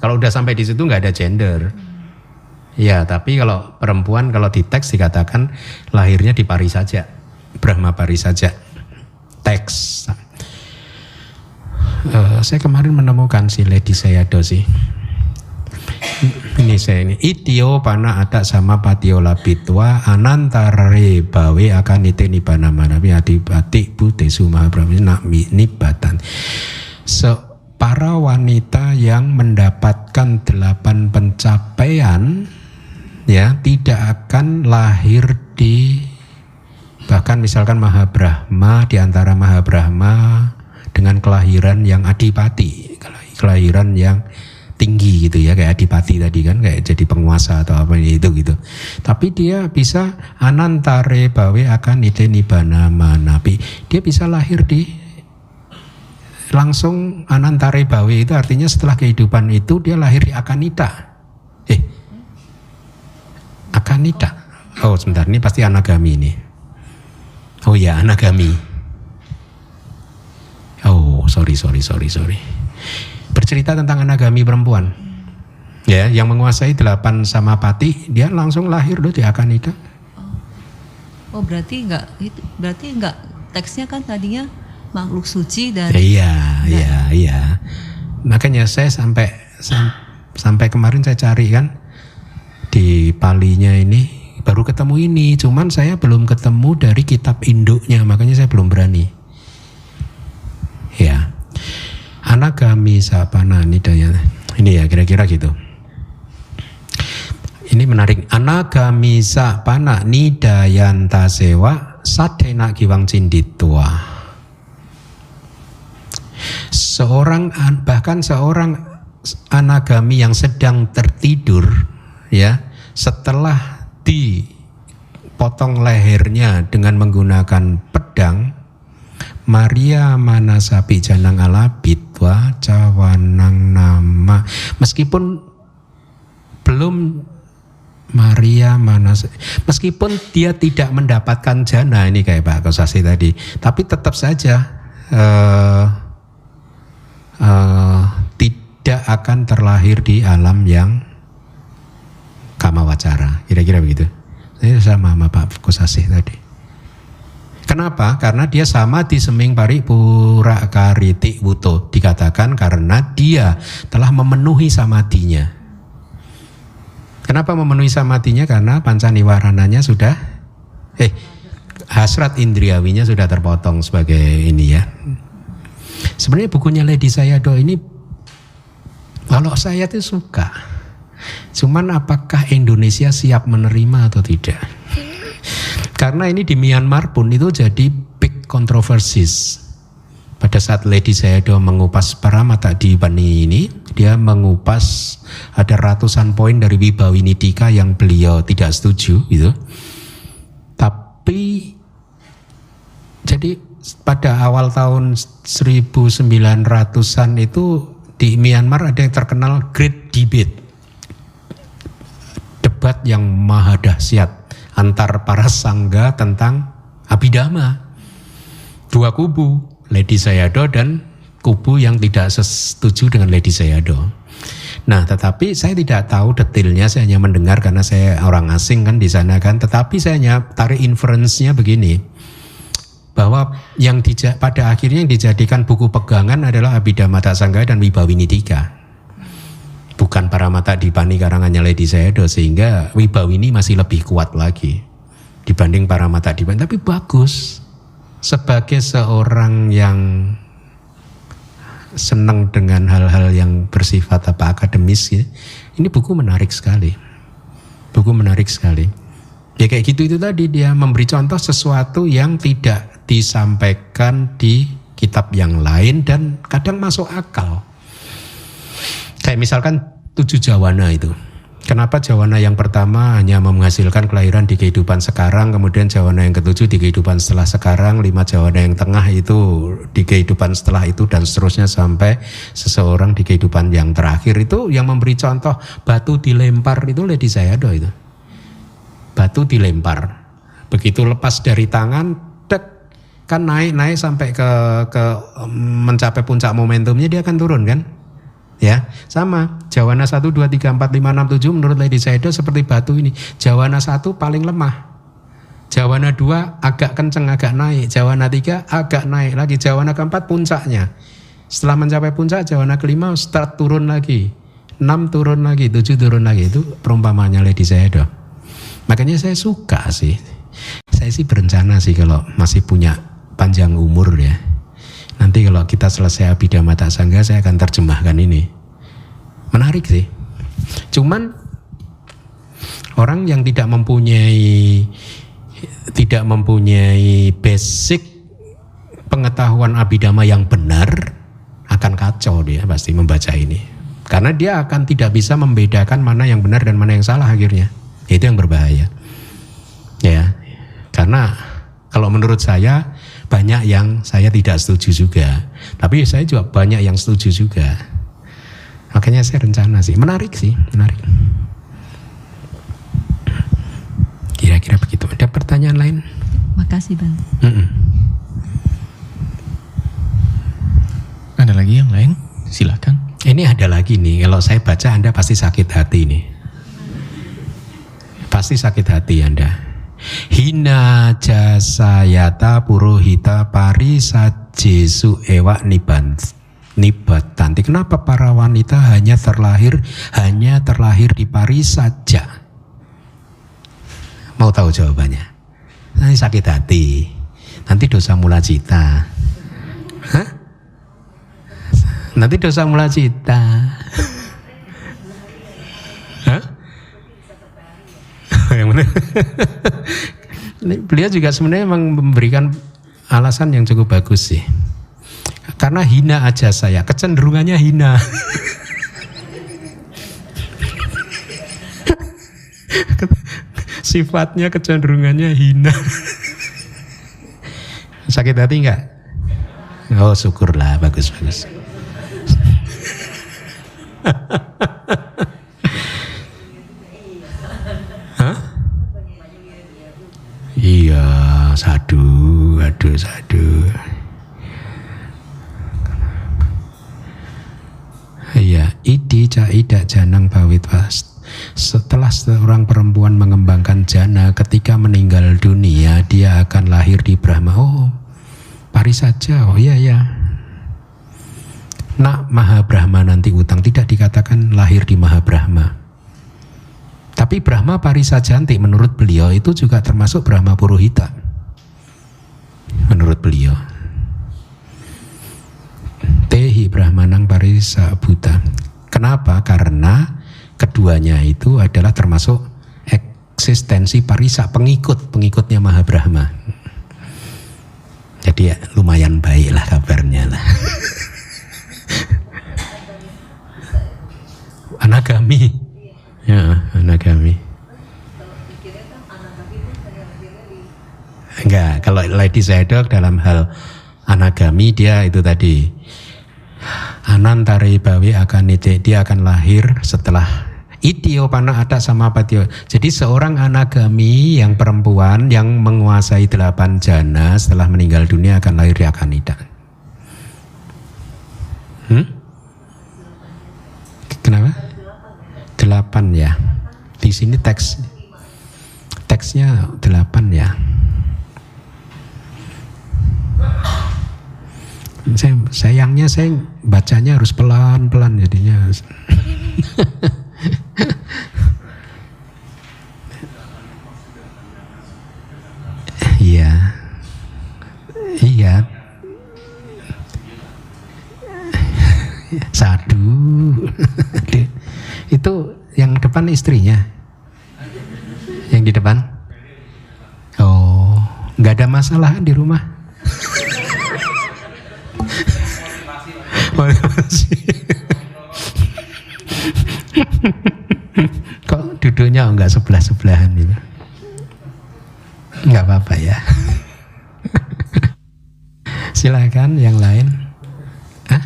Kalau udah sampai di situ nggak ada gender. Ya, tapi kalau perempuan kalau di teks dikatakan lahirnya di pari saja, Brahma pari saja. Teks. Saya kemarin menemukan si Lady Sayadaw sih. Ini saya ini itio pana ada sama patio labitwa anantare bawe akan ite nibana manawi adipati bute suma brahmina nibatan. Para wanita yang mendapatkan 8 pencapaian ya tidak akan lahir di, bahkan misalkan Mahabrahma, di antara Mahabrahma dengan kelahiran yang adipati, kelahiran yang tinggi gitu ya, kayak adipati tadi kan, kayak jadi penguasa atau apa itu gitu. Tapi dia bisa anantare bawe akan ide nibana manapi. Dia bisa lahir di langsung anantare bawe, itu artinya setelah kehidupan itu dia lahir di akanita. Akanita. Oh sebentar, ini pasti anagami ini. Oh ya, anagami. Oh sorry. Bercerita tentang anagami perempuan, ya, yang menguasai 8 samapati, dia langsung lahir loh di akanita. Oh berarti enggak teksnya kan tadinya makhluk suci dan. Iya. Makanya saya sampai kemarin saya cari kan di palinya ini, baru ketemu ini, cuman saya belum ketemu dari kitab induknya, makanya saya belum berani. Ya. Anagami sapana nidaya. Ini ya kira-kira gitu. Ini menarik. Anagami sapana nidayanta sewa sadhena giwang cinditua. Bahkan seorang anagami yang sedang tertidur ya, setelah dipotong lehernya dengan menggunakan pedang, Maria manasapi janang alabit wa cawanang nama, meskipun belum Maria manas, meskipun dia tidak mendapatkan jana, ini kayak Pak Kosasi tadi, tapi tetap saja tidak akan terlahir di alam yang kamawacara, kira-kira begitu. Saya sama Pak Kosasi tadi. Kenapa? Karena dia sama di seming paripura kariti wuto, dikatakan karena dia telah memenuhi samadinya. Kenapa memenuhi samadinya? Karena pancaniwarananya sudah hasrat indriawinya sudah terpotong sebagai ini ya. Sebenarnya bukunya Lady Sayadaw ini kalau saya tuh suka. Cuman apakah Indonesia siap menerima atau tidak? Karena ini di Myanmar pun itu jadi big controversies. Pada saat Lady Sayadaw mengupas Paramata Dipani ini, dia mengupas ada ratusan poin dari Wibawinidika yang beliau tidak setuju gitu. Tapi jadi pada awal tahun 1900-an itu di Myanmar ada yang terkenal Great Debate. Debat yang maha dahsyat antar para sangga tentang Abhidhamma. Dua kubu, Lady Sayadaw dan kubu yang tidak setuju dengan Lady Sayadaw. Nah, tetapi saya tidak tahu detailnya, saya hanya mendengar karena saya orang asing kan di sana kan. Tetapi saya hanya tarik inference-nya begini, bahwa yang pada akhirnya yang dijadikan buku pegangan adalah Abhidhamma Sangga dan Wibawinidika. Bukan Paramata Dipani karangannya Lady Sayadaw, sehingga Wibawini masih lebih kuat lagi dibanding Paramata Dipani. Tapi bagus, sebagai seorang yang senang dengan hal-hal yang bersifat akademis ya, ini buku menarik sekali. Ya kayak gitu, itu tadi dia memberi contoh sesuatu yang tidak disampaikan di kitab yang lain dan kadang masuk akal. Kayak misalkan 7 jawana itu. Kenapa jawana yang pertama hanya menghasilkan kelahiran di kehidupan sekarang, kemudian jawana yang ke-7 di kehidupan setelah sekarang, 5 jawana yang tengah itu di kehidupan setelah itu, dan seterusnya sampai seseorang di kehidupan yang terakhir. Itu yang memberi contoh batu dilempar itu Lady Sayadaw itu. Batu dilempar. Begitu lepas dari tangan, kan naik sampai ke mencapai puncak momentumnya dia akan turun kan? Ya, sama. Jawana 1 2 3 4 5 6 7 menurut Lady Sayadaw seperti batu ini. Jawana 1 paling lemah. Jawana 2 agak kenceng, agak naik. Jawana 3 agak naik lagi. Jawana keempat puncaknya. Setelah mencapai puncak, jawana kelima start turun lagi. 6 turun lagi, 7 turun lagi. Itu perumpamannya Lady Sayadaw. Makanya saya suka sih. Saya sih berencana sih kalau masih punya panjang umur ya. Nanti kalau kita selesai Abhidhamma Sangga saya akan terjemahkan ini. Menarik sih. Cuman orang yang tidak mempunyai basic pengetahuan Abhidhamma yang benar akan kacau dia pasti membaca ini. Karena dia akan tidak bisa membedakan mana yang benar dan mana yang salah akhirnya. Itu yang berbahaya. Ya. Karena kalau menurut saya banyak yang saya tidak setuju juga. Tapi saya juga banyak yang setuju juga. Makanya saya rencana sih. Menarik sih. Menarik. Kira-kira begitu. Ada pertanyaan lain? Makasih Bang. Ada lagi yang lain? Silakan. Ini ada lagi nih. Kalau saya baca Anda pasti sakit hati nih. Pasti sakit hati Anda. Hina jasayata purohita parisajesu ewa nibatanti. Kenapa para wanita hanya terlahir di Paris saja? Mau tahu jawabannya? Nanti sakit hati. Nanti dosa mula cita. Hah? Nanti dosa mula cita. Hah? Yang mana? Beliau juga sebenarnya memang memberikan alasan yang cukup bagus sih. Karena hina aja saya, kecenderungannya hina. Sifatnya kecenderungannya hina. Sakit hati enggak? Oh syukurlah, bagus. Hah? Iya, sadu. Iya, idi caida janang bawit was. Setelah seorang perempuan mengembangkan jana, ketika meninggal dunia dia akan lahir di Brahma. Oh, Paris saja. Oh iya. Nak Maha Brahma nanti utang, tidak dikatakan lahir di Maha Brahma. Tapi Brahma Parisajanti menurut beliau itu juga termasuk Brahma Purohita. Menurut beliau. Tehi Brahmanang Parisa Buta. Kenapa? Karena keduanya itu adalah termasuk eksistensi Parisa, pengikutnya Maha Brahma. Jadi ya, lumayan baik lah kabarnya lah. Anagami. Ya, anagami. Enggak, kalau Lady Sayadaw dalam hal anagami dia itu tadi anantare bawe akan nite, dia akan lahir setelah itio pana ada sama patio. Jadi seorang anagami yang perempuan yang menguasai 8 jana setelah meninggal dunia akan lahir di Akanida. Kenapa? 8 ya. Di sini teksnya 8 ya. Sayangnya saya bacanya harus pelan-pelan jadinya. Iya. Sadu. Itu yang depan istrinya. Yang di depan. Oh, nggak ada masalah di rumah. Kok duduknya nggak sebelah-sebelahan gitu? Nggak apa-apa ya. Silakan yang lain. Hah?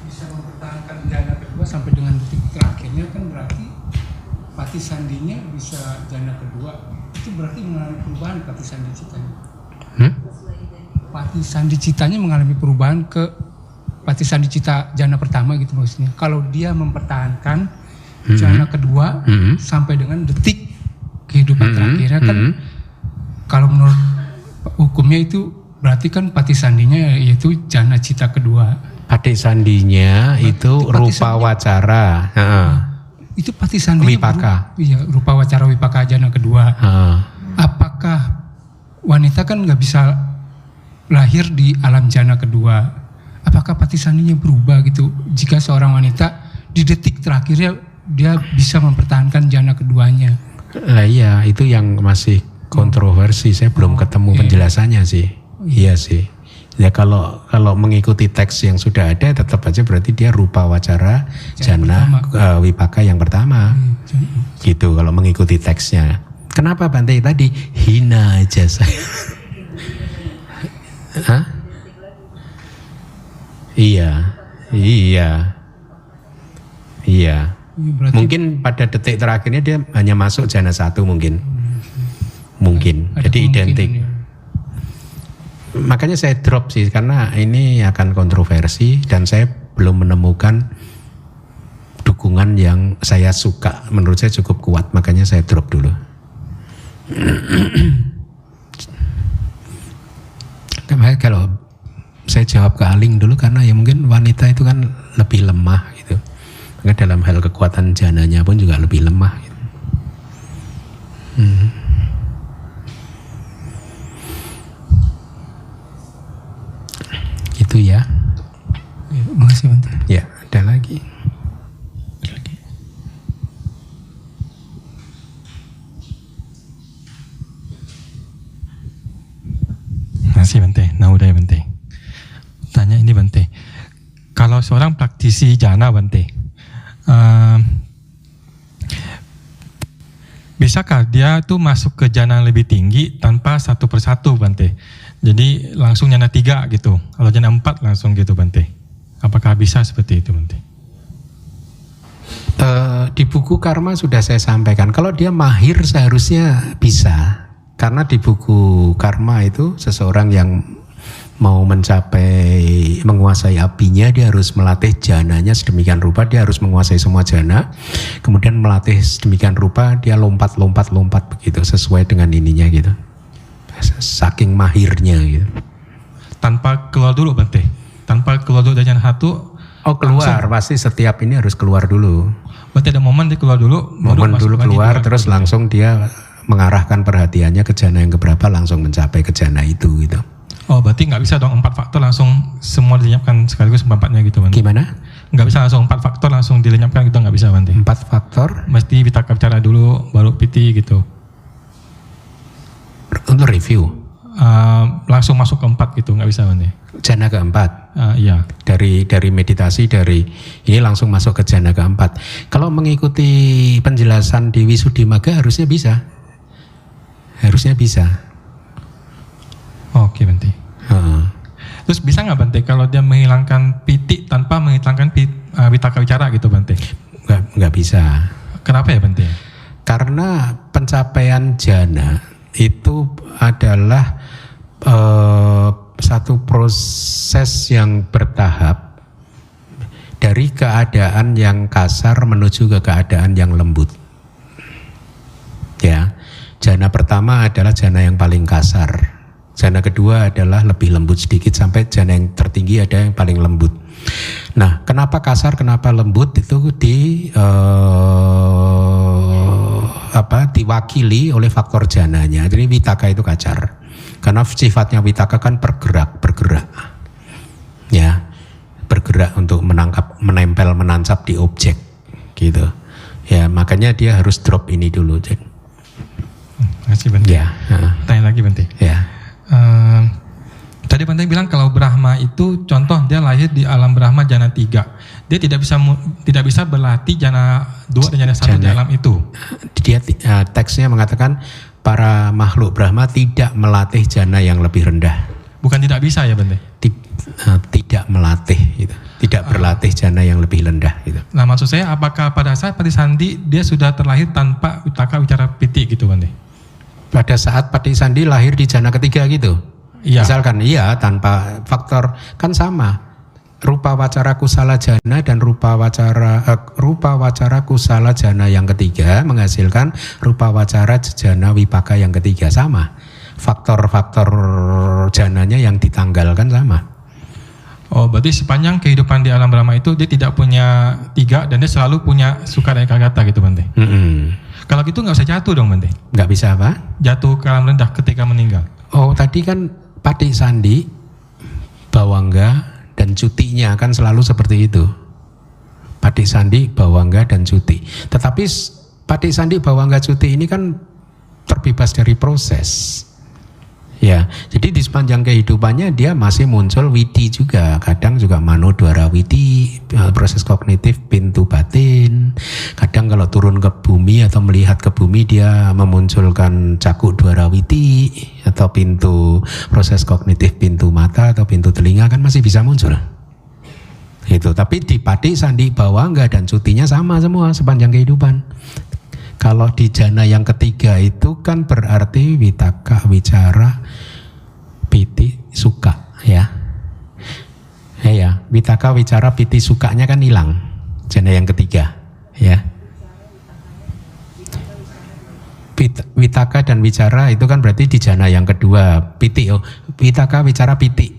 Bisa mempertahankan jana kedua sampai dengan detik terakhirnya kan berarti Pati Sandinya bisa jana kedua. itu berarti mengalami perubahan ke Pati Sandi Citanya. Pati Sandi Citanya mengalami perubahan ke Pati Sandi Cita jana pertama gitu maksudnya. Kalau dia mempertahankan jana kedua sampai dengan detik kehidupan terakhirnya kan, kalau menurut hukumnya itu berarti kan Pati Sandinya yaitu jana cita kedua. Pati Sandinya itu rupa wacara. Itu Pati Sandinya Wipaka. Iya, rupa wacara wipaka jana kedua. Apakah wanita kan nggak bisa lahir di alam jana kedua? Apakah Pati Sandinya berubah gitu? Jika seorang wanita di detik terakhirnya dia bisa mempertahankan jana keduanya. Lah iya, itu yang masih kontroversi. Saya belum ketemu penjelasannya sih. Iya sih. Ya kalau mengikuti teks yang sudah ada tetap aja berarti dia rupa wacara jana wipaka yang pertama. Gitu kalau mengikuti teksnya. Kenapa Bante tadi hina aja saya? Hah? Iya. Berarti Mungkin pada detik terakhirnya dia hanya masuk jana 1 mungkin. Jadi identik. Makanya saya drop sih karena ini akan kontroversi dan saya belum menemukan dukungan yang saya suka, menurut saya cukup kuat, makanya saya drop dulu. Kalau saya jawab ke Aling dulu karena ya mungkin wanita itu kan lebih lemah gitu. Maka dalam hal kekuatan jananya pun juga lebih lemah gitu. Itu ya. Terima kasih Bante. Ya, ada lagi. Terima kasih Bante, Naudai Bante. Tanya ini Bante, kalau seorang praktisi jana Bante, bisakah dia tuh masuk ke jana lebih tinggi tanpa satu persatu Bante? Jadi langsung jana 3 gitu, kalau jana 4 langsung gitu Bante. Apakah bisa seperti itu Bante? Di buku karma sudah saya sampaikan, kalau dia mahir seharusnya bisa. Karena di buku karma itu seseorang yang mau menguasai apinya, dia harus melatih jananya sedemikian rupa, dia harus menguasai semua jana, kemudian melatih sedemikian rupa dia lompat begitu sesuai dengan ininya gitu, saking mahirnya gitu. Tanpa keluar dulu Bante, tanpa keluar dulu dari jana 1. Oh keluar, pasti setiap ini harus keluar dulu. Berarti ada momen dia keluar dulu, Momen dulu keluar terus langsung dia mengarahkan perhatiannya ke jana yang keberapa, langsung mencapai ke jana itu gitu. Oh berarti nggak bisa dong 4 faktor langsung semua dilenyapkan sekaligus 4-4-nya gitu Bante? Gimana? Nggak bisa langsung 4 faktor langsung dilenyapkan gitu, nggak bisa Bante? 4 faktor? Mesti Vitaka Bicara dulu baru Piti gitu. Untuk review? Langsung masuk ke 4 gitu, nggak bisa Bante? Jana keempat? Iya. Dari meditasi ini langsung masuk ke jana keempat. Kalau mengikuti penjelasan di Wisuddhimagga harusnya bisa. Oke Bante. Terus bisa nggak Bante kalau dia menghilangkan piti tanpa menghilangkan Vitaka Bicara gitu Bante? Nggak bisa. Kenapa ya Bante? Karena pencapaian jana itu adalah satu proses yang bertahap dari keadaan yang kasar menuju ke keadaan yang lembut. Ya. Jana pertama adalah jana yang paling kasar. Jana kedua adalah lebih lembut sedikit sampai jana yang tertinggi ada yang paling lembut. Nah, kenapa kasar, kenapa lembut itu diwakili oleh faktor jananya. Jadi Vitaka itu kacar. Karena sifatnya Vitaka kan bergerak. Ya. Bergerak untuk menempel, menancap di objek gitu. Ya, makanya dia harus drop ini dulu. Makasih Bante. Ya. Tanya lagi Bante. Ya. Tadi Bante bilang kalau Brahma itu contoh dia lahir di alam Brahma jana 3. Dia tidak bisa berlatih jana 2 dan jana 1 di alam itu. Dia teksnya mengatakan para makhluk Brahma tidak melatih jana yang lebih rendah. Bukan tidak bisa ya Bante? Tidak melatih gitu. Tidak berlatih jana yang lebih rendah gitu. Nah maksud saya apakah pada saat Pati Sandi dia sudah terlahir tanpa Vitaka Bicara Piti gitu Bante? pada saat Patik Sandi lahir di jana ketiga gitu. Iya. Misalkan tanpa faktor kan sama. Rupa wacara kusala jana dan rupa wacara kusala jana yang ketiga menghasilkan rupa wacara jana wipaka yang ketiga, sama. Faktor-faktor jananya yang ditanggalkan sama. Oh, berarti sepanjang kehidupan di alam Brahma itu dia tidak punya 3 dan dia selalu punya suka dan ekagata gitu Bante. Kalau gitu nggak usah jatuh dong Bante. Nggak bisa apa? Jatuh ke alam rendah ketika meninggal. Oh, tadi kan Patik Sandi, Bawangga dan cutinya kan selalu seperti itu. Patik Sandi, Bawangga dan cuti. Tetapi Patik Sandi, Bawangga, cuti ini kan terbebas dari proses. Ya, jadi di sepanjang kehidupannya dia masih muncul witi juga, kadang juga manodwara witi, proses kognitif pintu batin. Kadang kalau turun ke bumi atau melihat ke bumi dia memunculkan cakuk dwara witi atau pintu proses kognitif pintu mata atau pintu telinga kan masih bisa muncul. Itu, tapi di Patik Sandi, Bawangga dan cutinya sama semua sepanjang kehidupan. Kalau di jana yang ketiga itu kan berarti witaka, wicara, piti, suka, ya. Ya, witaka, wicara, piti, sukanya kan hilang. Jana yang ketiga, ya. Witaka dan wicara itu kan berarti di jana yang kedua, piti. Oh, witaka, wicara, piti.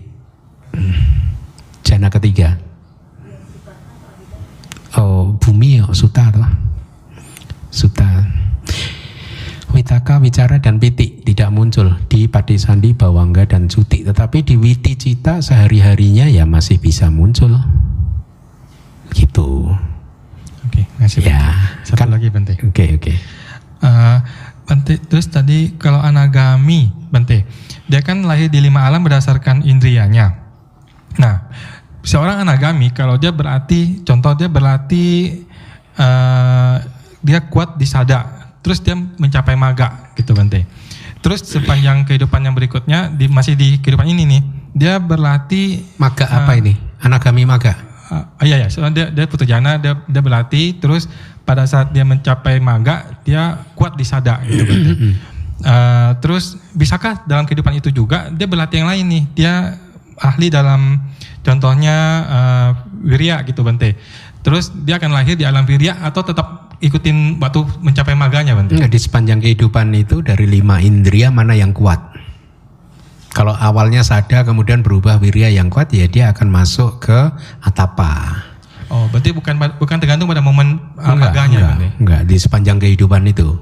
Jana ketiga. Oh, bumi, suta tuh. Suta. Witaka, wicara dan piti tidak muncul di Patik Sandi, Bawangga dan cuti, tetapi di witi cita sehari-harinya ya masih bisa muncul. Gitu. Oke, ngasih ya. Satu lagi Bante. Oke. Bante, terus tadi kalau anagami Bante, dia kan lahir di 5 alam berdasarkan indrianya. Nah, seorang anagami kalau dia berarti, contoh dia berlatih dia kuat di sada, terus dia mencapai maga gitu Bante. Terus sepanjang kehidupan yang berikutnya masih di kehidupan ini nih, dia berlatih maga apa ini? Anagami maga. Iya, soalnya dia putu jana, dia berlatih, terus pada saat dia mencapai maga dia kuat di sada gitu Bante. Terus bisakah dalam kehidupan itu juga dia berlatih yang lain nih, dia ahli dalam contohnya wirya gitu Bante. Terus dia akan lahir di alam wirya atau tetap ikutin waktu mencapai maganya Bante? Di sepanjang kehidupan itu dari 5 indria mana yang kuat. Kalau awalnya sada kemudian berubah wirya yang kuat, ya dia akan masuk ke atapa. Oh, berarti bukan tergantung pada momen maganya Bante? Enggak, di sepanjang kehidupan itu.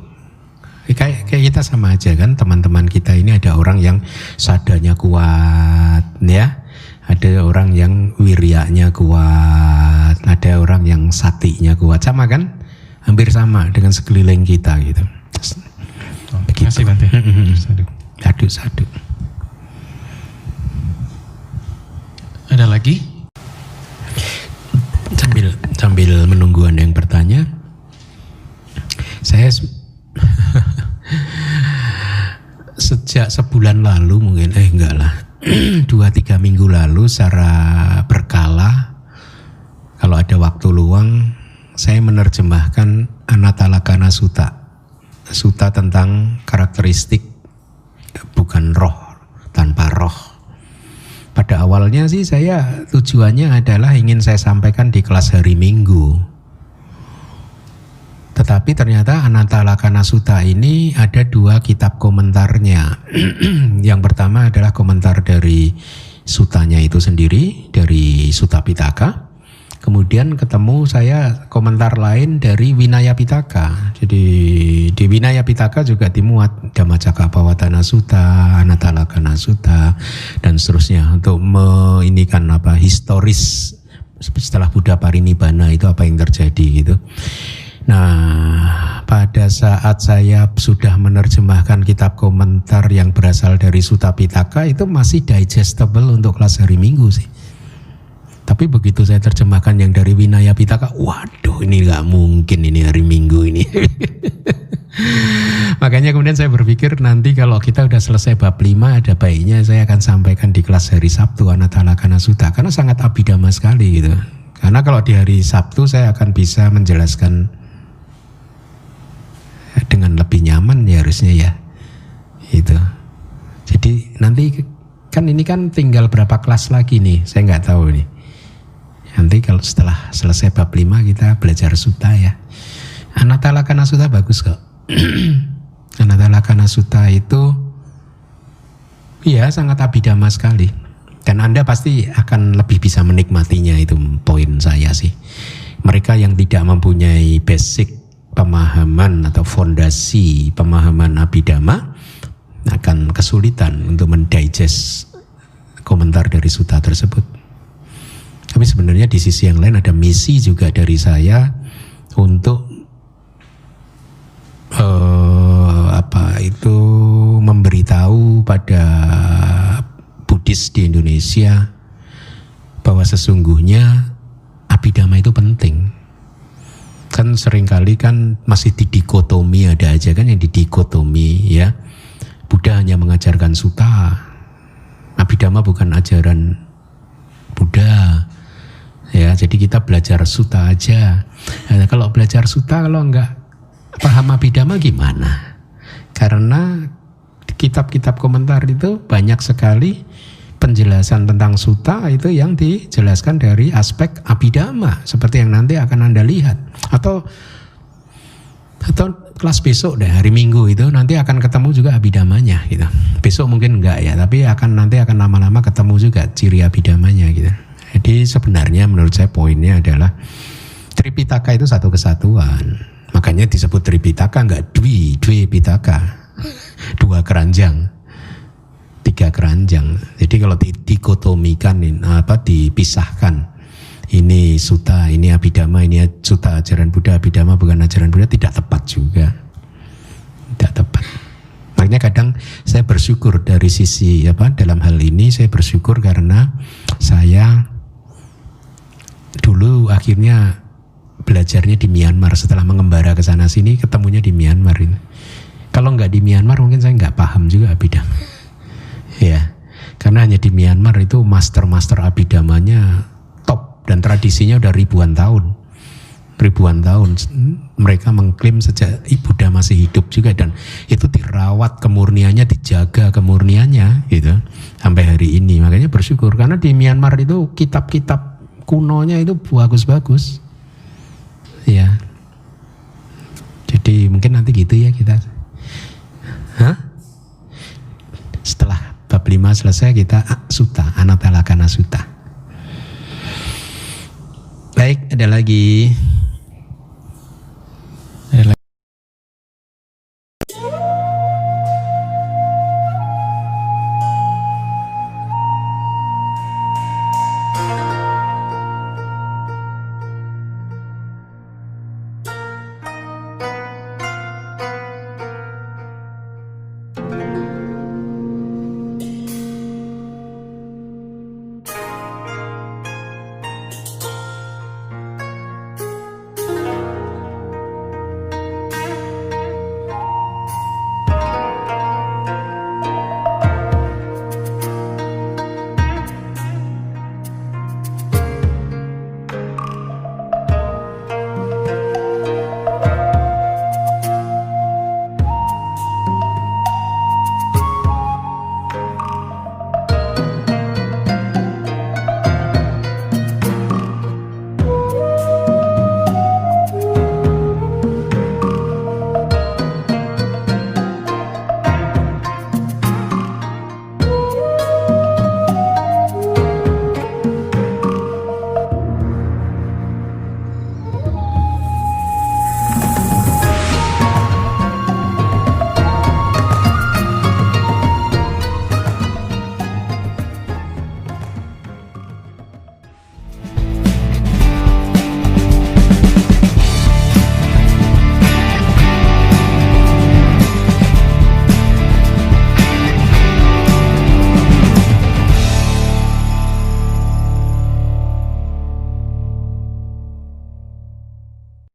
Kayak kita sama aja kan, teman-teman kita ini ada orang yang sadanya kuat, ya. Ada orang yang wiryanya kuat, ada orang yang satinya kuat, sama kan? Hampir sama dengan sekeliling kita gitu. Terima kasih Bante. Sadu. Ada lagi? Sambil menunggu Anda yang bertanya, saya sejak sebulan lalu mungkin, enggak lah, 2-3 minggu lalu secara berkala, kalau ada waktu luang, saya menerjemahkan Anatalakana Sutta. Sutta tentang karakteristik bukan roh, tanpa roh. Pada awalnya sih saya tujuannya adalah ingin saya sampaikan di kelas hari Minggu. Tetapi ternyata Anatalakana Sutta ini ada 2 kitab komentarnya. Yang pertama adalah komentar dari sutanya itu sendiri, dari Sutta Pitaka. Kemudian ketemu saya komentar lain dari Vinaya Pitaka. Jadi di Vinaya Pitaka juga dimuat Dhammacakkappavattana Sutta, Anatalakana Sutta, dan seterusnya untuk meinikan historis setelah Buddha Parinibbana itu apa yang terjadi gitu. Nah, pada saat saya sudah menerjemahkan kitab komentar yang berasal dari Sutta Pitaka itu masih digestible untuk kelas hari Minggu sih. Tapi begitu saya terjemahkan yang dari Vinaya Pitaka, waduh ini gak mungkin ini hari Minggu ini. Makanya kemudian saya berpikir nanti kalau kita udah selesai bab 5 ada baiknya saya akan sampaikan di kelas hari Sabtu Anatalakana Sutta, karena sangat abhidhamma sekali gitu. Karena kalau di hari Sabtu saya akan bisa menjelaskan dengan lebih nyaman ya harusnya ya. Itu. Jadi nanti kan ini kan tinggal berapa kelas lagi nih, saya nggak tahu nih. Nanti kalau setelah selesai bab 5 kita belajar sutta ya. Anatalakana Sutta bagus kok. Anatalakana Sutta itu ya sangat abhidhamma sekali. Dan Anda pasti akan lebih bisa menikmatinya, itu poin saya sih. Mereka yang tidak mempunyai basic pemahaman atau fondasi pemahaman abhidhamma akan kesulitan untuk mendigest komentar dari sutta tersebut. Tapi sebenarnya di sisi yang lain ada misi juga dari saya untuk memberitahu pada Buddhis di Indonesia bahwa sesungguhnya abhidhamma itu penting. Kan seringkali kan masih didikotomi, ada aja kan yang didikotomi ya. Buddha hanya mengajarkan sutta. Abhidhamma bukan ajaran Buddha. Ya, jadi kita belajar sutta aja. Nah, kalau belajar sutta kalau enggak paham abhidhamma gimana? Karena kitab-kitab komentar itu banyak sekali penjelasan tentang sutta itu yang dijelaskan dari aspek abhidhamma seperti yang nanti akan Anda lihat. Atau kelas besok deh, hari Minggu itu nanti akan ketemu juga abhidammanya gitu. Besok mungkin enggak ya, tapi nanti akan lama-lama ketemu juga ciri abhidammanya gitu. Jadi sebenarnya menurut saya poinnya adalah Tripitaka itu satu kesatuan. Makanya disebut Tripitaka, enggak dwi pitaka. 2 keranjang, 3 keranjang. Jadi kalau dikotomikan, dipisahkan, ini sutta, ini abhidhamma, ini sutta ajaran Buddha, abhidhamma bukan ajaran Buddha, tidak tepat juga. Tidak tepat. Makanya kadang saya bersyukur dari sisi dalam hal ini saya bersyukur karena saya dulu akhirnya belajarnya di Myanmar, setelah mengembara ke sana sini ketemunya di Myanmar ini. Kalau nggak di Myanmar mungkin saya nggak paham juga abhidhamma. Ya, karena hanya di Myanmar itu master abhidammanya top dan tradisinya udah ribuan tahun. Mereka mengklaim sejak Buddha masih hidup juga, dan itu dirawat kemurniannya, dijaga kemurniannya gitu sampai hari ini. Makanya bersyukur karena di Myanmar itu kitab-kitab kunonya itu bagus-bagus. Ya. Jadi mungkin nanti gitu ya kita. Setelah bab 5 selesai kita sutta, Anatalakana Sutta. Baik, ada lagi.